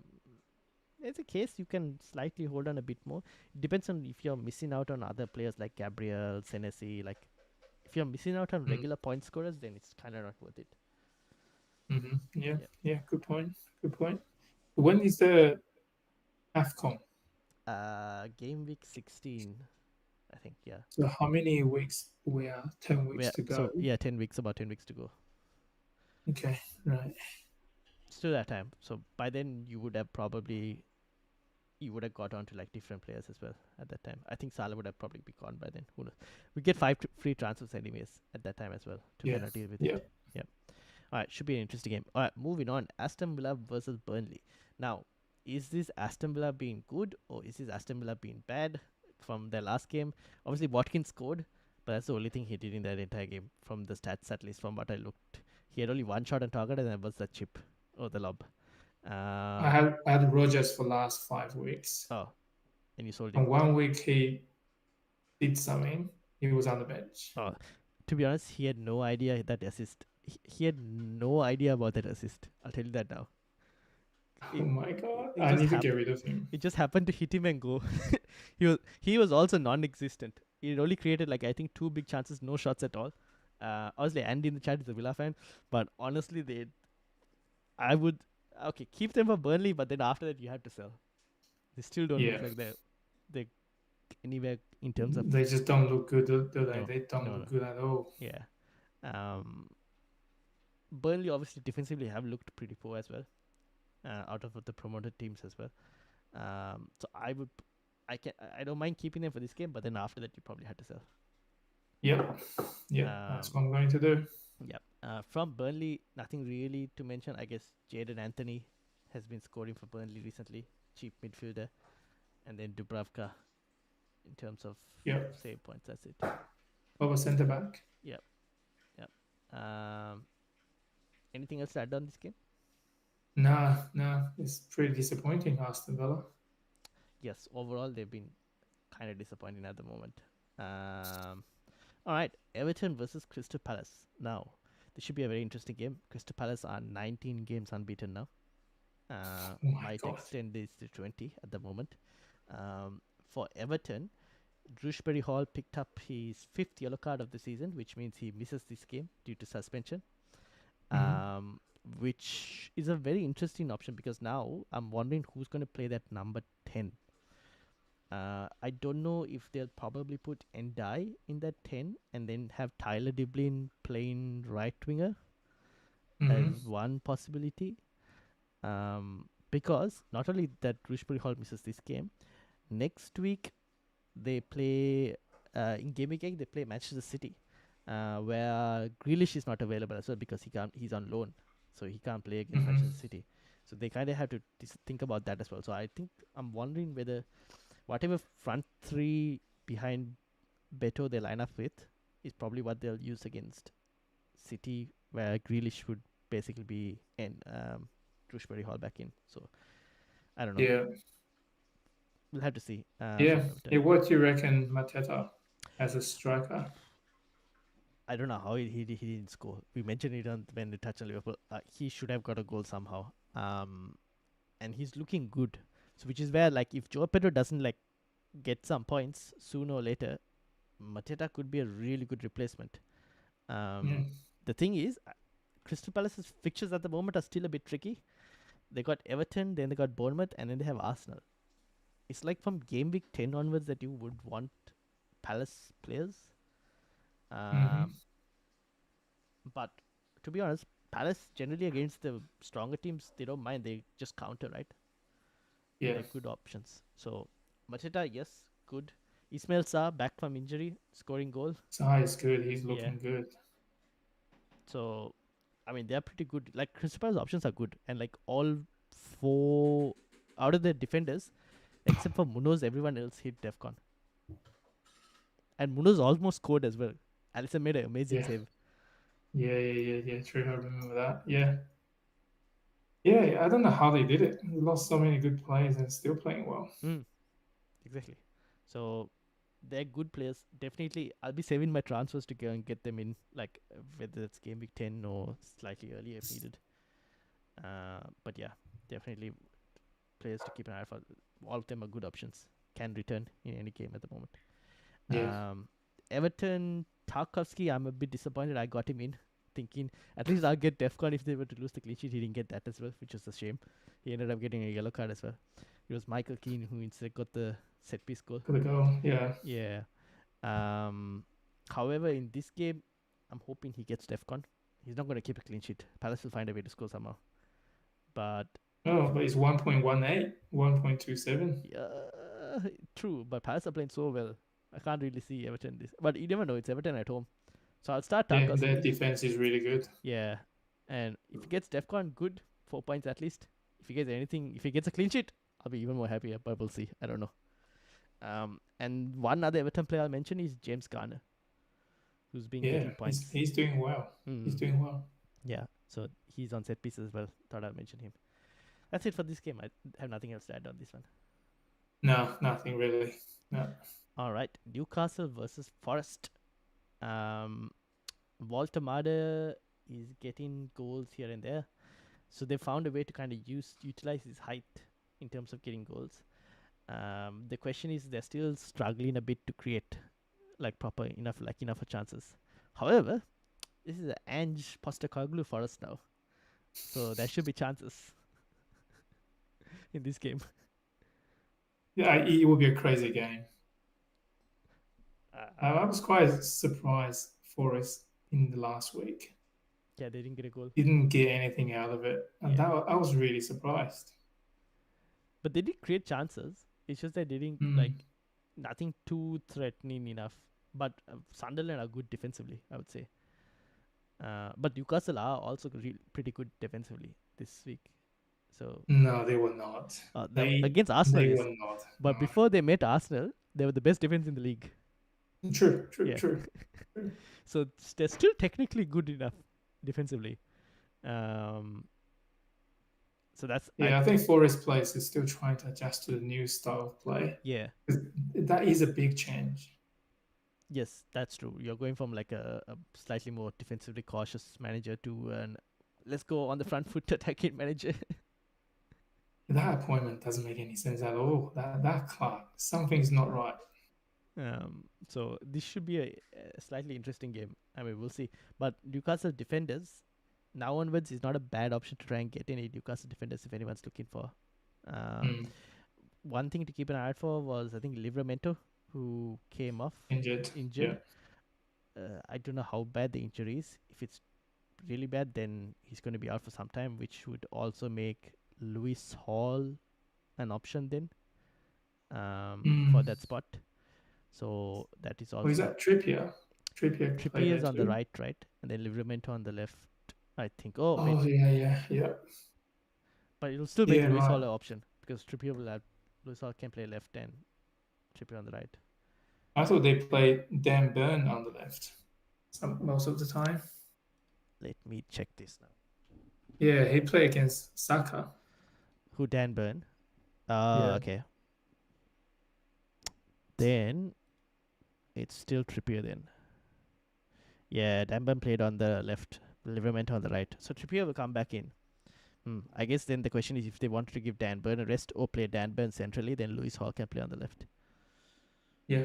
there's a case you can slightly hold on a bit more. It depends on if you're missing out on other players like Gabriel, Senesi. Like, if you're missing out on regular point scorers, then it's kind of not worth it. Yeah. Good point. When is the AFCON? Game week 16, I think. Yeah. So how many weeks? We are 10 weeks to go. So yeah, 10 weeks. About 10 weeks to go. Okay, right. Still that time. So by then you would have got on to like different players as well at that time. I think Salah would have probably been gone by then. Who knows? We get 5 free transfers anyways at that time as well to kind of deal with it. Yeah. All right, should be an interesting game. All right, moving on. Aston Villa versus Burnley. Now, is this Aston Villa being good or is this Aston Villa being bad from their last game? Obviously, Watkins scored, but that's the only thing he did in that entire game from the stats, at least from what I looked. He had only one shot on target, and that was the chip or the lob. I had Rogers for last 5 weeks. Oh, and you sold him. And 1 week he did something. He was on the bench. Oh, to be honest, he had no idea that assist. He had no idea about that assist. I'll tell you that now. Oh my god! I need to get rid of him. It just happened to hit him and go. He was also non-existent. He only created like I think 2 big chances, no shots at all. Obviously, Andy in the chat is a Villa fan, but honestly, I would keep them for Burnley, but then after that you have to sell. They still don't look like they're anywhere in terms of. They just don't look good, do they? No, they don't look good at all. Yeah. Burnley obviously defensively have looked pretty poor as well, out of the promoted teams as well. So I don't mind keeping them for this game, but then after that you probably had to sell. Yep. That's what I'm going to do. Yep. From Burnley, nothing really to mention. I guess Jadon Anthony has been scoring for Burnley recently, cheap midfielder, and then Dubravka in terms of save points. That's it. Over centre back. Yep. Anything else to add on this game? No, it's pretty disappointing, Aston Villa. Yes, overall they've been kind of disappointing at the moment. All right, Everton versus Crystal Palace. Now, this should be a very interesting game. Crystal Palace are 19 games unbeaten now. Might extend this to 20 at the moment. For Everton, Shrewsbury Hall picked up his 5th yellow card of the season, which means he misses this game due to suspension. Which is a very interesting option because now I'm wondering who's going to play that number 10. I don't know if they'll probably put Ndai in that 10 and then have Tyler Diblin playing right winger as one possibility. Because not only that Shrewsbury Hall misses this game, next week they play in Game Week 8 they play Manchester City, where Grealish is not available as well because he's on loan, so he can't play against Manchester City. So they kind of have to think about that as well. So I'm wondering whether whatever front 3 behind Beto they line up with is probably what they'll use against City, where Grealish would basically be in Shrewsbury Hall back in. So I don't know. Yeah. We'll have to see. What do you reckon Mateta as a striker? I don't know how he didn't score. We mentioned it when we touched on Liverpool. He should have got a goal somehow. And he's looking good. So which is where like if Joao Pedro doesn't like get some points sooner or later, Mateta could be a really good replacement. The thing is, Crystal Palace's fixtures at the moment are still a bit tricky. They got Everton, then they got Bournemouth, and then they have Arsenal. It's like from game week 10 onwards that you would want Palace players. But to be honest, Palace generally against the stronger teams, they don't mind. They just counter, right? Yeah. They're good options. So Macheta, yes, good. Ismail Sarr back from injury, scoring goal. Sarr is good. He's looking good. So, I mean, they're pretty good. Like, Crystal Palace options are good. And, like, all 4 out of the defenders, except for Munoz, everyone else hit DEFCON. And Munoz almost scored as well. Alisson made an amazing save. Yeah. True, I remember that. Yeah. Yeah, I don't know how they did it. We lost so many good players and still playing well. Exactly. So, they're good players. Definitely, I'll be saving my transfers to go and get them in, like, whether it's game week 10 or slightly earlier if needed. But yeah, definitely players to keep an eye for. All of them are good options. Can return in any game at the moment. Yeah. Everton, Tarkovsky, I'm a bit disappointed. I got him in, thinking at least I'll get DEFCON if they were to lose the clean sheet. He didn't get that as well, which was a shame. He ended up getting a yellow card as well. It was Michael Keane who instead got the set piece goal. For the goal, yeah. Yeah. However, in this game, I'm hoping he gets DEFCON. He's not going to keep a clean sheet. Palace will find a way to score somehow. But it's 1.18, 1.27. Yeah, true. But Palace are playing so well. I can't really see Everton this. But you never know. It's Everton at home. So I'll start Tarkovsky. Their defense is really good. Yeah. And if he gets DEFCON, good. 4 points at least. If he gets anything, if he gets a clean sheet, I'll be even more happier. But we'll see. I don't know. And one other Everton player I'll mention is James Garner, who's been getting points. He's doing well. He's doing well. Yeah. So he's on set pieces as well. Thought I'd mention him. That's it for this game. I have nothing else to add on this one. No, nothing really. No. All right. Newcastle versus Forest. Voltemade is getting goals here and there. So they found a way to kind of utilize his height in terms of getting goals. The question is they're still struggling a bit to create enough chances. However, this is an Ange Postecoglou for us now. So there should be chances in this game. Yeah, it will be a crazy game. I was quite surprised Forest in the last week. Yeah, they didn't get a goal. Didn't get anything out of it. And I was really surprised. But they did create chances. It's just that they didn't, nothing too threatening enough. But Sunderland are good defensively, I would say. But Newcastle are also pretty good defensively this week. So no, they were not. Against Arsenal, they were not. But before they met Arsenal, they were the best defense in the league. True. So they're still technically good enough defensively. So that's I think Forest players is still trying to adjust to the new style of play. Yeah, that is a big change. Yes, that's true. You're going from like a slightly more defensively cautious manager to an let's go on the front foot attacking manager. That appointment doesn't make any sense at all. That Clark, something's not right. So this should be a slightly interesting game. I mean, we'll see. But Newcastle defenders, now onwards, is not a bad option to try and get any Newcastle defenders if anyone's looking for. One thing to keep an eye out for was, I think, LEEvTOT, who came off injured. Yeah. I don't know how bad the injury is. If it's really bad, then he's going to be out for some time, which would also make Lewis Hall an option then for that spot. So that is also. Is that Trippier? Trippier is on the right, and then LEEvTOT on the left, I think. Yeah. But it'll still make Lewis Hall an option because Trippier will have Lewis Hall can play left and Trippier on the right. I thought they played Dan Burn on the left most of the time. Let me check this now. Yeah, he played against Saka. Who, Dan Burn? Okay. Then it's still Trippier then. Yeah, Dan Burn played on the left, LEEvTOT on the right. So Trippier will come back in. I guess then the question is if they wanted to give Dan Burn a rest or play Dan Burn centrally, then Lewis Hall can play on the left. Yeah.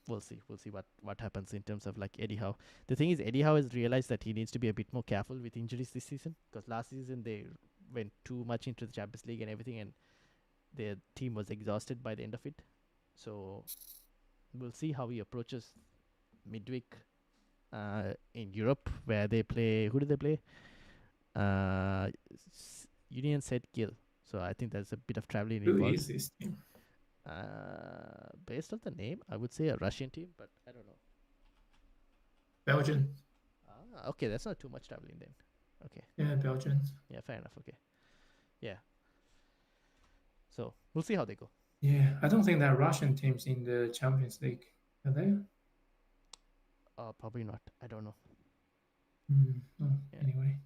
We'll see what happens in terms of like Eddie Howe. The thing is, Eddie Howe has realized that he needs to be a bit more careful with injuries this season because last season they went too much into the Champions League and everything, and their team was exhausted by the end of it. So we'll see how he approaches midweek in Europe, where they play. Who do they play? Union St. Gill. So I think there's a bit of traveling involved. Who is this team? Based on the name, I would say a Russian team, but I don't know. Belgian. Okay, that's not too much traveling then. Okay. Yeah, Belgian. Yeah, fair enough. Okay. Yeah. So we'll see how they go. Yeah, I don't think there are Russian teams in the Champions League. Are they? Probably not. I don't know. Yeah. Anyway.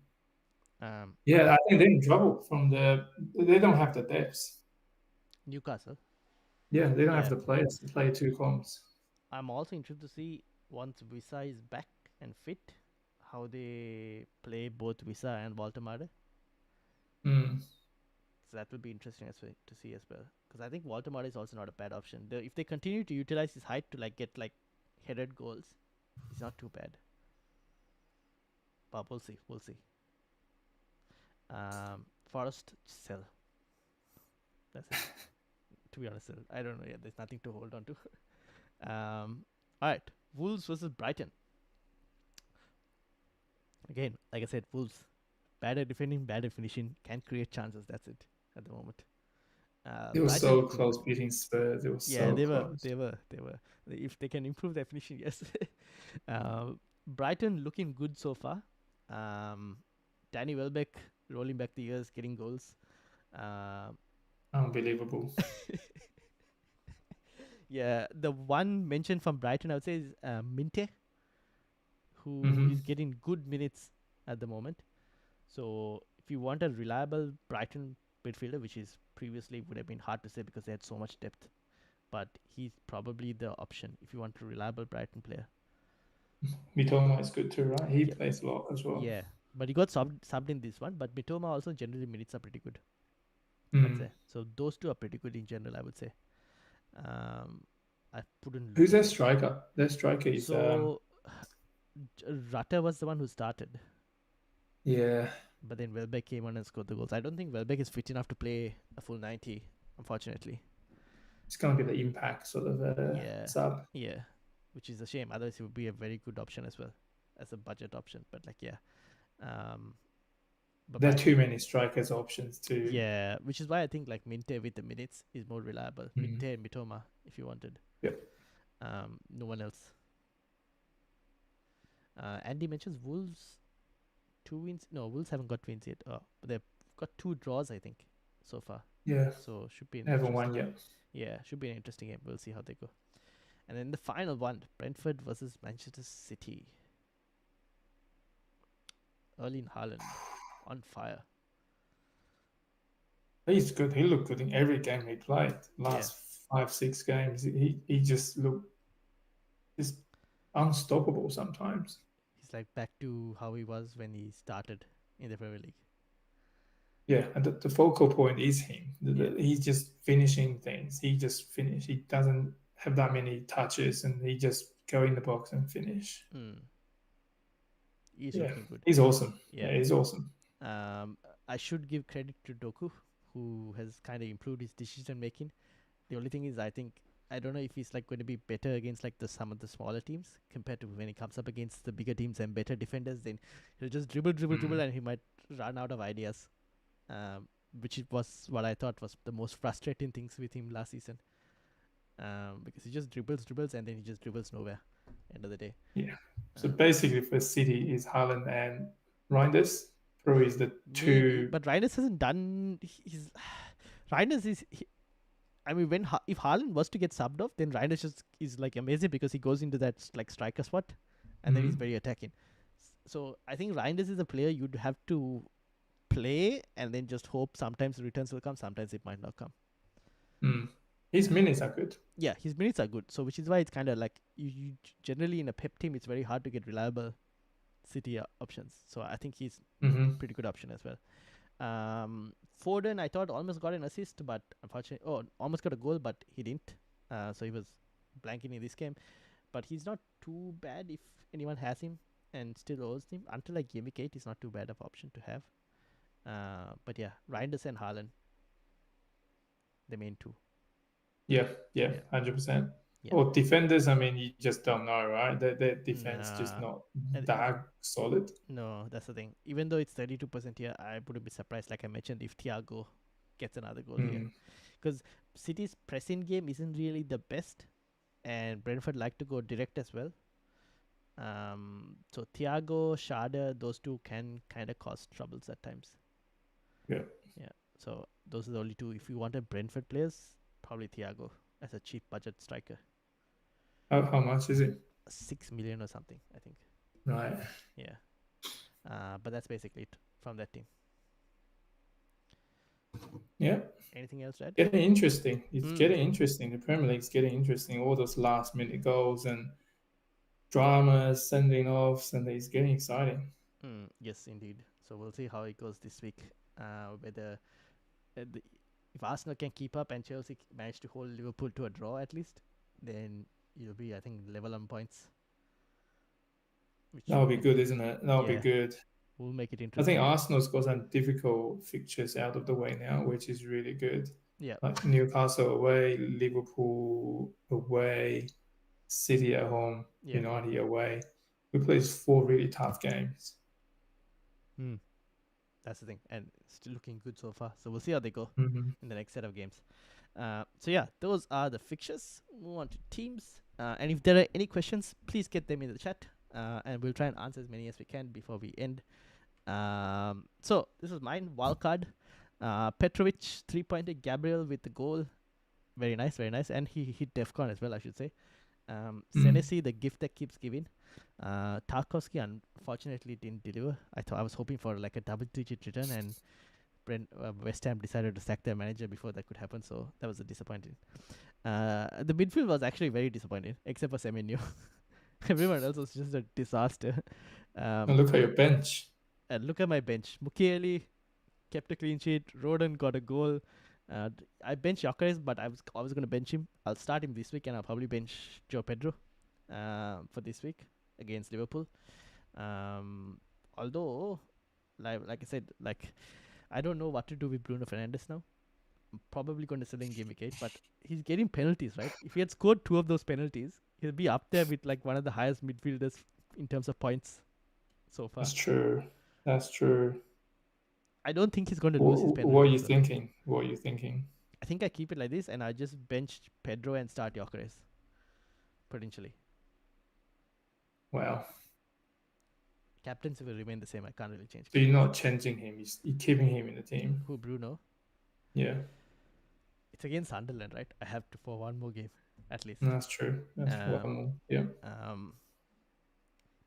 Yeah, I think they're in trouble from they don't have the depths. Newcastle. Yeah, they don't have the players to play 2 comps. I'm also interested to see once Visa is back and fit, how they play both Visa and WOLvBHA. So that will be interesting to see as well. Because I think WOLvBHA is also not a bad option. If they continue to utilize his height to get headed goals, it's not too bad. But we'll see. Forest, sell. That's it. To be honest, I don't know. Yeah, there's nothing to hold on to. All right, Wolves versus Brighton. Again, like I said, Wolves, bad at defending, bad at finishing, can create chances. That's it at the moment. They were so close beating Spurs. They were so close. They were. If they can improve their finishing, yes. Brighton looking good so far. Danny Welbeck rolling back the years, getting goals. Unbelievable. Yeah, the one mentioned from Brighton, I would say, is Minte, who is getting good minutes at the moment. So if you want a reliable Brighton midfielder, which is previously would have been hard to say because they had so much depth, but he's probably the option if you want a reliable Brighton player. Mitoma is good too, right? He plays a lot as well. Yeah, but he got subbed in this one. But Mitoma also generally minutes are pretty good. I'd say. So those two are pretty good in general, I would say. I couldn't. Who's their striker? Their striker is. So Rutter was the one who started. Yeah. But then Welbeck came on and scored the goals. I don't think Welbeck is fit enough to play a full 90, unfortunately. It's going to be the impact sort of sub. Yeah, which is a shame. Otherwise, it would be a very good option as well, as a budget option. But but there are too many strikers options too. Yeah, which is why I think Minte with the minutes is more reliable. Minte and Mitoma, if you wanted. Yep. No one else. Andy mentions Wolves 2 wins. No, Wolves haven't got wins yet. But they've got 2 draws, I think, so far. Yeah. So should be haven't won yet. Yeah, should be an interesting game. We'll see how they go. And then the final one, Brentford versus Manchester City. Erling Haaland on fire. He's good. He looked good in every game he played. Last 5-6 games, he just looked just unstoppable sometimes. He's back to how he was when he started in the Premier League. Yeah, and the focal point is him. He's just finishing things. He just finish. He doesn't have that many touches, and he just go in the box and finish. He's looking good. He's awesome. Yeah, he's awesome. I should give credit to Doku, who has kind of improved his decision making. The only thing is, I don't know if he's going to be better against some of the smaller teams compared to when he comes up against the bigger teams and better defenders. Then he'll just dribble, and he might run out of ideas. Which was what I thought was the most frustrating things with him last season. Because he just dribbles, and then he just dribbles nowhere. End of the day. Yeah. So basically, for City is Haaland and Reinders. Probably is the two. But Reinders hasn't done. Reinders is. If Haaland was to get subbed off, then Reinders just is amazing because he goes into that striker spot, and then he's very attacking. So I think Reinders is a player you'd have to play and then just hope sometimes the returns will come, sometimes it might not come. His minutes are good. Yeah, his minutes are good. So which is why it's kind of you generally in a pep team, it's very hard to get reliable City options. So I think he's a pretty good option as well. Foden, I thought almost got an assist, but unfortunately, almost got a goal, but he didn't. So he was blanking in this game. But he's not too bad if anyone has him and still owns him. Until Gameweek 8, he's not too bad of option to have. But yeah, Reinders and Haaland, the main two. Yeah, 100%. Yeah. Or defenders, you just don't know, right? Their defense just not that solid. No, that's the thing. Even though it's 32% here, I wouldn't be surprised, like I mentioned, if Thiago gets another goal here. because City's pressing game isn't really the best, and Brentford like to go direct as well. So Thiago, Schade, those two can kind of cause troubles at times. Yeah. So those are the only two. If you wanted Brentford players, probably Thiago as a cheap budget striker. How much is it? 6 million or something, I think. Right. Yeah. But that's basically it from that team. Yeah. Anything else to add? Getting interesting. It's getting interesting. The Premier League's getting interesting. All those last minute goals and dramas, sending offs, and it's getting exciting. Yes, indeed. So we'll see how it goes this week. Whether if Arsenal can keep up and Chelsea manage to hold Liverpool to a draw at least, then it'll be, I think, level on points. That'll be good, isn't it? That'll be good. We'll make it interesting. I think Arsenal's got some difficult fixtures out of the way now, which is really good. Yeah. Like Newcastle away, Liverpool away, City at home, United away. We played 4 really tough games. That's the thing, and still looking good so far. So we'll see how they go in the next set of games. So yeah, those are the fixtures. Move on to teams. And if there are any questions, please get them in the chat, and we'll try and answer as many as we can before we end. So this is mine. Wildcard. Petrovic 3-pointer. Gabriel with the goal. Very nice, very nice. And he hit DEFCON as well, I should say. Senesi, the gift that keeps giving. Tarkowski unfortunately didn't deliver. I was hoping for like a double-digit return, and West Ham decided to sack their manager before that could happen, so that was a disappointing. The midfield was actually very disappointing, except for Semenyo. Everyone else was just a disaster. And look at your bench. And look at my bench. Mukiele kept a clean sheet. Rodon got a goal. I benched Gyökeres, but I was going to bench him. I'll start him this week, and I'll probably bench Joe Pedro for this week against Liverpool. Although, like I said, I don't know what to do with Bruno Fernandes now. I'm probably going to sell in Game Week 8, but he's getting penalties, right? If he had scored 2 of those penalties, he'll be up there with like one of the highest midfielders in terms of points so far. That's true. I don't think he's going to lose his penalties. What are you thinking? I think I keep it like this, and I just bench Pedro and start Gyökeres, potentially. Wow. Captaincy will remain the same. I can't really change. So you're not changing him. You're keeping him in the team. Who, Bruno? Yeah. It's against Sunderland, right? I have to for one more game, at least. That's true. That's one more. Yeah.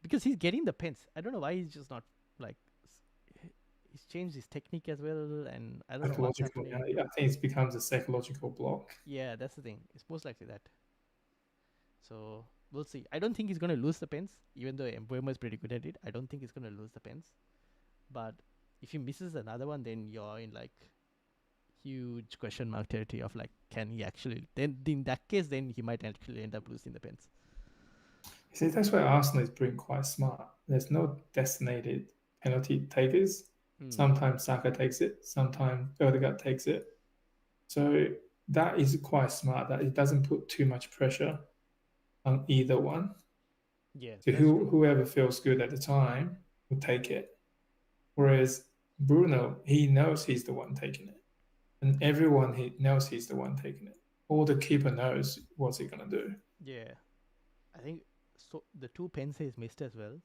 Because he's getting the pens. I don't know why he's just not like. He's changed his technique as well, and I don't know what's happening. I think it becomes a psychological block. Yeah, that's the thing. It's most likely that. So we'll see. I don't think he's going to lose the pens, even though MUNvSUN is pretty good at it. I don't think he's going to lose the pens. But if he misses another one, then you're in like huge question mark territory of like, can he actually? Then in that case, then he might actually end up losing the pens. See, that's why Arsenal is being quite smart. There's no designated penalty takers. Sometimes Saka takes it, sometimes Odegaard takes it. So that is quite smart, that it doesn't put too much pressure on either one. Yeah. So whoever feels good at the time will take it. Whereas Bruno, he knows he's the one taking it. And everyone he knows he's the one taking it. All the keeper knows what's he going to do. Yeah. I think so. The 2 pens he's missed as well.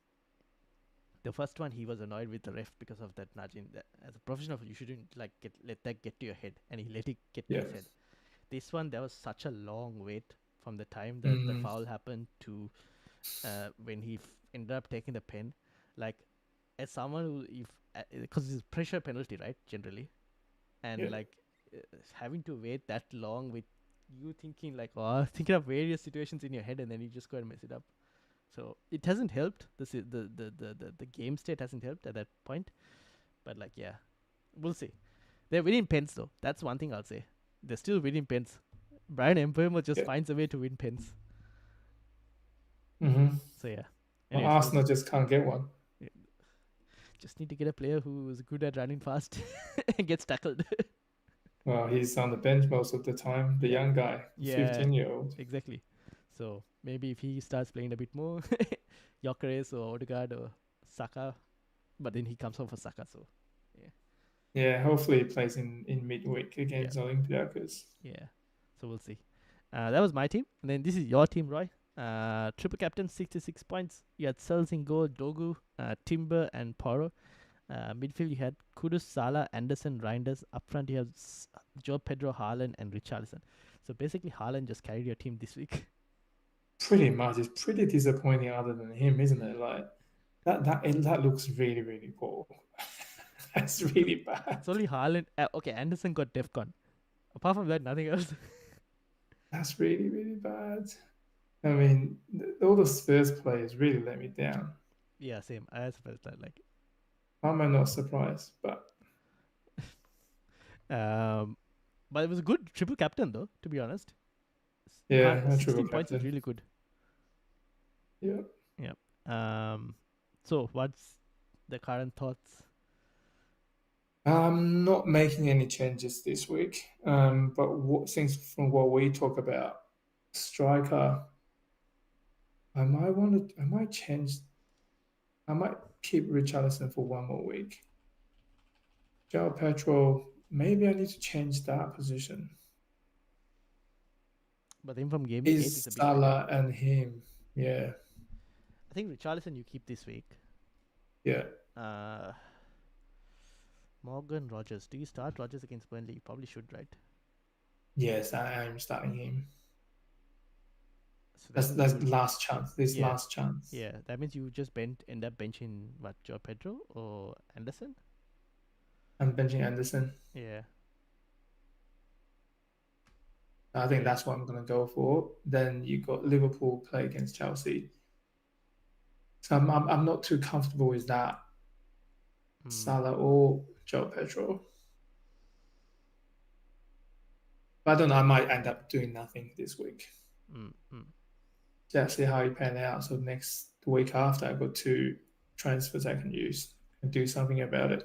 The first one, he was annoyed with the ref because of that nudging. As a professional, you shouldn't like let that get to your head, and he let it get to his head. This one, there was such a long wait from the time that the foul happened to when he ended up taking the pen. Like, as someone who, because it's pressure penalty, right, generally, and like having to wait that long with you thinking like, thinking of various situations in your head, and then you just go and mess it up. So it hasn't helped. The game state hasn't helped at that point. But like, yeah, we'll see. They're winning pens though. That's one thing I'll say. They're still winning pens. Brian Mbeumo just finds a way to win pens. So yeah. Anyways, Arsenal just can't get one. Just need to get a player who is good at running fast and gets tackled. Well, he's on the bench most of the time. The young guy, 15-year-old. Exactly. So maybe if he starts playing a bit more, Gyökeres or Odegaard or Saka, but then he comes home for Saka. So yeah. Yeah, hopefully he plays in midweek against Olympiacos. Yeah, so we'll see. That was my team. And then this is your team, Roy. Triple captain, 66 points. You had Sells in goal, Dogu, Timber, and Poro. Midfield, you had Kudus, Salah, Anderson, Reinders. Up front, you have Joe Pedro, Haaland, and Richarlison. So basically, Haaland just carried your team this week. Pretty much. It's pretty disappointing other than him, isn't it? Like, that looks really, really poor. That's really bad. It's only Haaland. Okay, Anderson got DEFCON. Apart from that, nothing else. That's really, really bad. I mean, all the Spurs players really let me down. Yeah, same. I felt that. Like, I'm not surprised, but but it was a good triple captain though, to be honest. yeah, 16 points is really good. Yeah. Yeah. So what's the current thoughts? I'm not making any changes this week. But things from what we talk about, striker, I might change. I might keep Richarlison for one more week. Joe Pedro, maybe I need to change that position. But him from Gameweek 8 Is is a bit Salah and him. Yeah. I think Richarlison you keep this week. Yeah. Morgan Rogers. Do you start Rogers against Burnley? You probably should, right? Yes, I am starting him. So that's last chance. Last chance. Yeah, that means you just end up benching what, Joe Pedro or Anderson? I'm benching Anderson. Yeah. I think that's what I'm gonna go for. Then you got Liverpool play against Chelsea. So I'm not too comfortable with that. Salah or Joe Pedro. But I don't know. I might end up doing nothing this week. Just see how it pan out. So next week after, I got 2 transfers I can use and do something about it.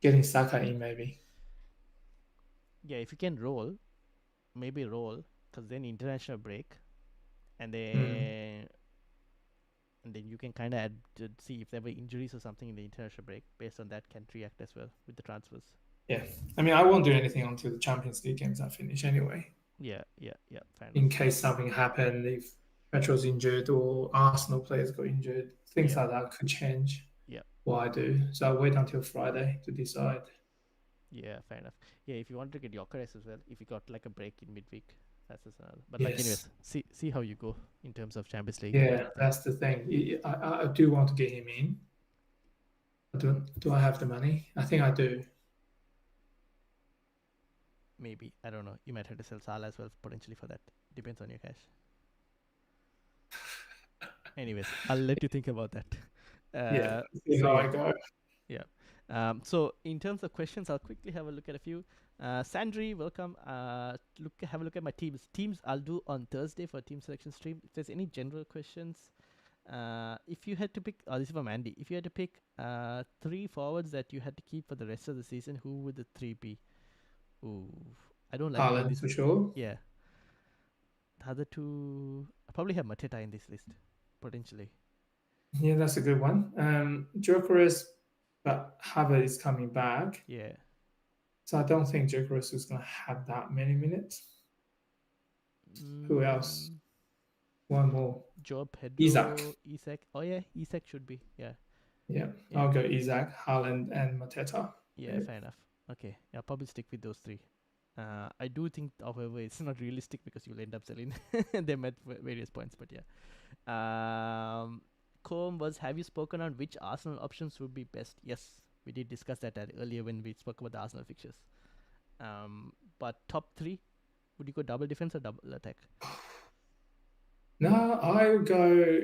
Getting Saka in maybe. Yeah, if you can roll, maybe roll, because then international break, and then you can kind of see if there were injuries or something in the international break. Based on that, can react as well with the transfers. Yeah, I mean, I won't do anything until the Champions League games are finished anyway. Yeah. Fair in case something happened, if Petro's injured or Arsenal players got injured, things like that could change. Yeah. What I do. So I'll wait until Friday to decide. Yeah, fair enough. Yeah, if you want to get Gyökeres as well, if you got like a break in midweek, that's just another. But like, anyways, see how you go in terms of Champions League. Yeah, that's the thing. I do want to get him in. Do I have the money? I think I do. Maybe. I don't know. You might have to sell Salah as well potentially for that. Depends on your cash. Anyways, I'll let you think about that. See how I go. Yeah. So in terms of questions, I'll quickly have a look at a few. Sandri, welcome. Have a look at my teams. Teams I'll do on Thursday for team selection stream. If there's any general questions, if you had to pick, this is from Andy. If you had to pick 3 forwards that you had to keep for the rest of the season, who would the 3 be? Ooh, I don't like HAALAND for sure. Yeah. The other 2, I probably have Mateta in this list potentially. Yeah, that's a good one. Gyökeres, but Havertz is coming back. Yeah. So I don't think Gyökeres is going to have that many minutes. Who else? One more. Joe Pedro, Isak. Oh yeah, Isak should be. Yeah. I'll go Isak, HAALAND, and Mateta. Yeah, fair enough. Okay, I'll probably stick with those 3. I do think, however, it's not realistic because you'll end up selling them at various points. But yeah. Combe was, have you spoken on which Arsenal options would be best? Yes, we did discuss that earlier when we spoke about the Arsenal fixtures. But top 3, would you go double defense or double attack? No, I would go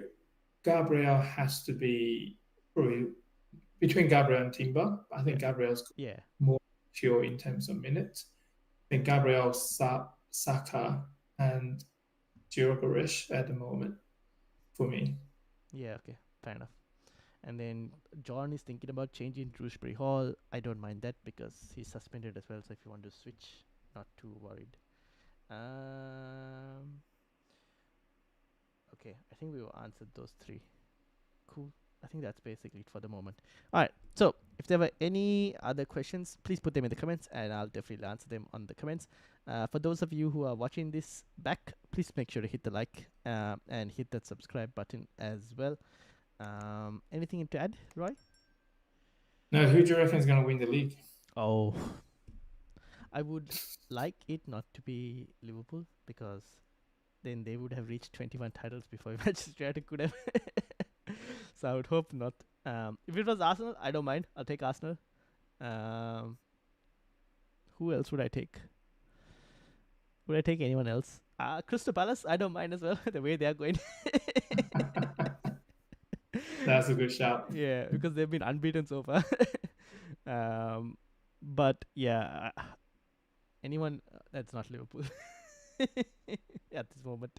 Gabriel has to be probably between Gabriel and Timber. I think Gabriel's more pure in terms of minutes. I think Gabriel, Saka, and Gyökeres at the moment for me. Yeah, okay, fair enough. And then John is thinking about changing Shrewsbury Hall. I don't mind that because he's suspended as well. So if you want to switch, not too worried. Okay, I think we will answer those 3. Cool. I think that's basically it for the moment. All right. So if there were any other questions, please put them in the comments, and I'll definitely answer them on the comments. For those of you who are watching this back, please make sure to hit the like and hit that subscribe button as well. Anything to add, Roy? No, who do you reckon is going to win the league? Oh, I would like it not to be Liverpool, because then they would have reached 21 titles before Manchester United could have. So I would hope not. If it was Arsenal, I don't mind. I'll take Arsenal. Who else would I take? Would I take anyone else? Crystal Palace, I don't mind as well, the way they are going. That's a good shout. Yeah, because they've been unbeaten so far. But yeah, anyone that's not Liverpool at this moment.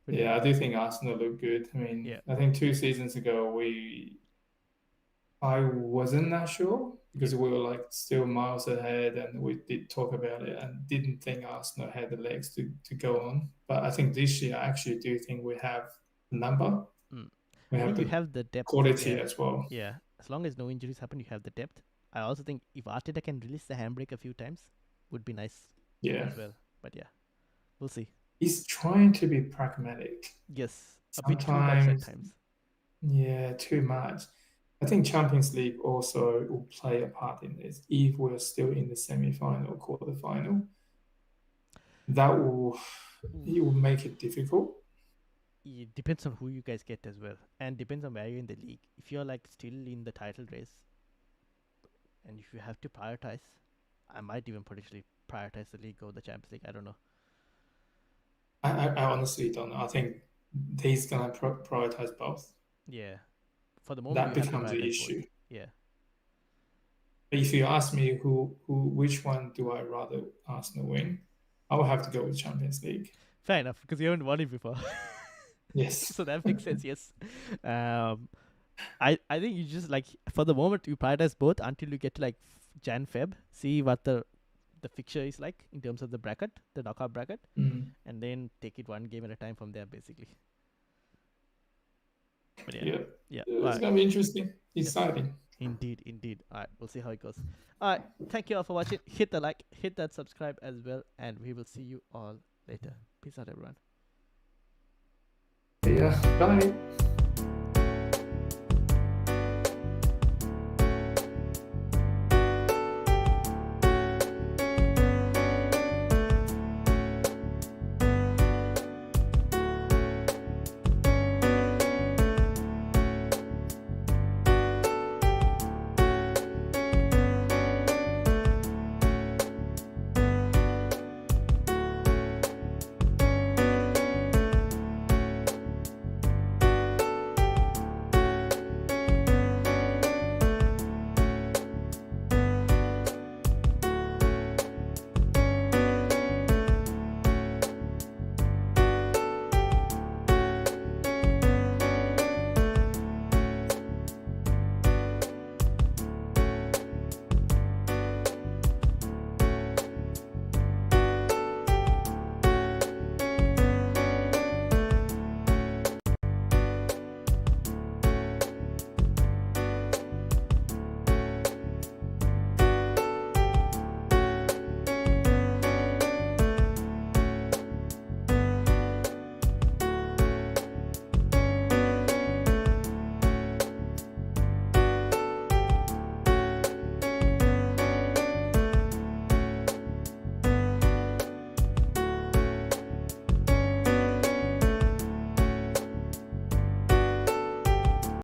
But yeah, I do think Arsenal look good. I mean, yeah. I think 2 seasons ago I wasn't that sure, because we were like still miles ahead, and we did talk about it and didn't think Arsenal had the legs to go on. But I think this year I actually do think we have the number. We have you have the depth, quality as well. Yeah, as long as no injuries happen, you have the depth. I also think if Arteta can release the handbrake a few times, would be nice. Yeah. As well, but yeah, we'll see. He's trying to be pragmatic. Yes, a bit too much at times. Yeah, too much. I think Champions League also will play a part in this. If we're still in the semi-final or quarter-final, that will make it difficult. It depends on who you guys get as well, and depends on where you're in the league. If you're like still in the title race, and if you have to prioritize, I might even potentially prioritize the league over the Champions League. I don't know. I honestly don't know. I think he's gonna prioritize both. Yeah, for the moment that becomes the issue. Both. Yeah. But if you ask me which one do I rather Arsenal win, I will have to go with Champions League. Fair enough, because you haven't won it before. Yes. So that makes sense. Yes. I think you just like, for the moment you prioritize both until you get to like Jan Feb, see what the fixture is like in terms of the bracket, the knockout bracket, and then take it one game at a time from there, basically. But yeah. It's gonna be interesting, exciting. Indeed. All right, we'll see how it goes. All right, thank you all for watching. Hit the like, hit that subscribe as well, and we will see you all later. Peace out, everyone. Yeah, bye.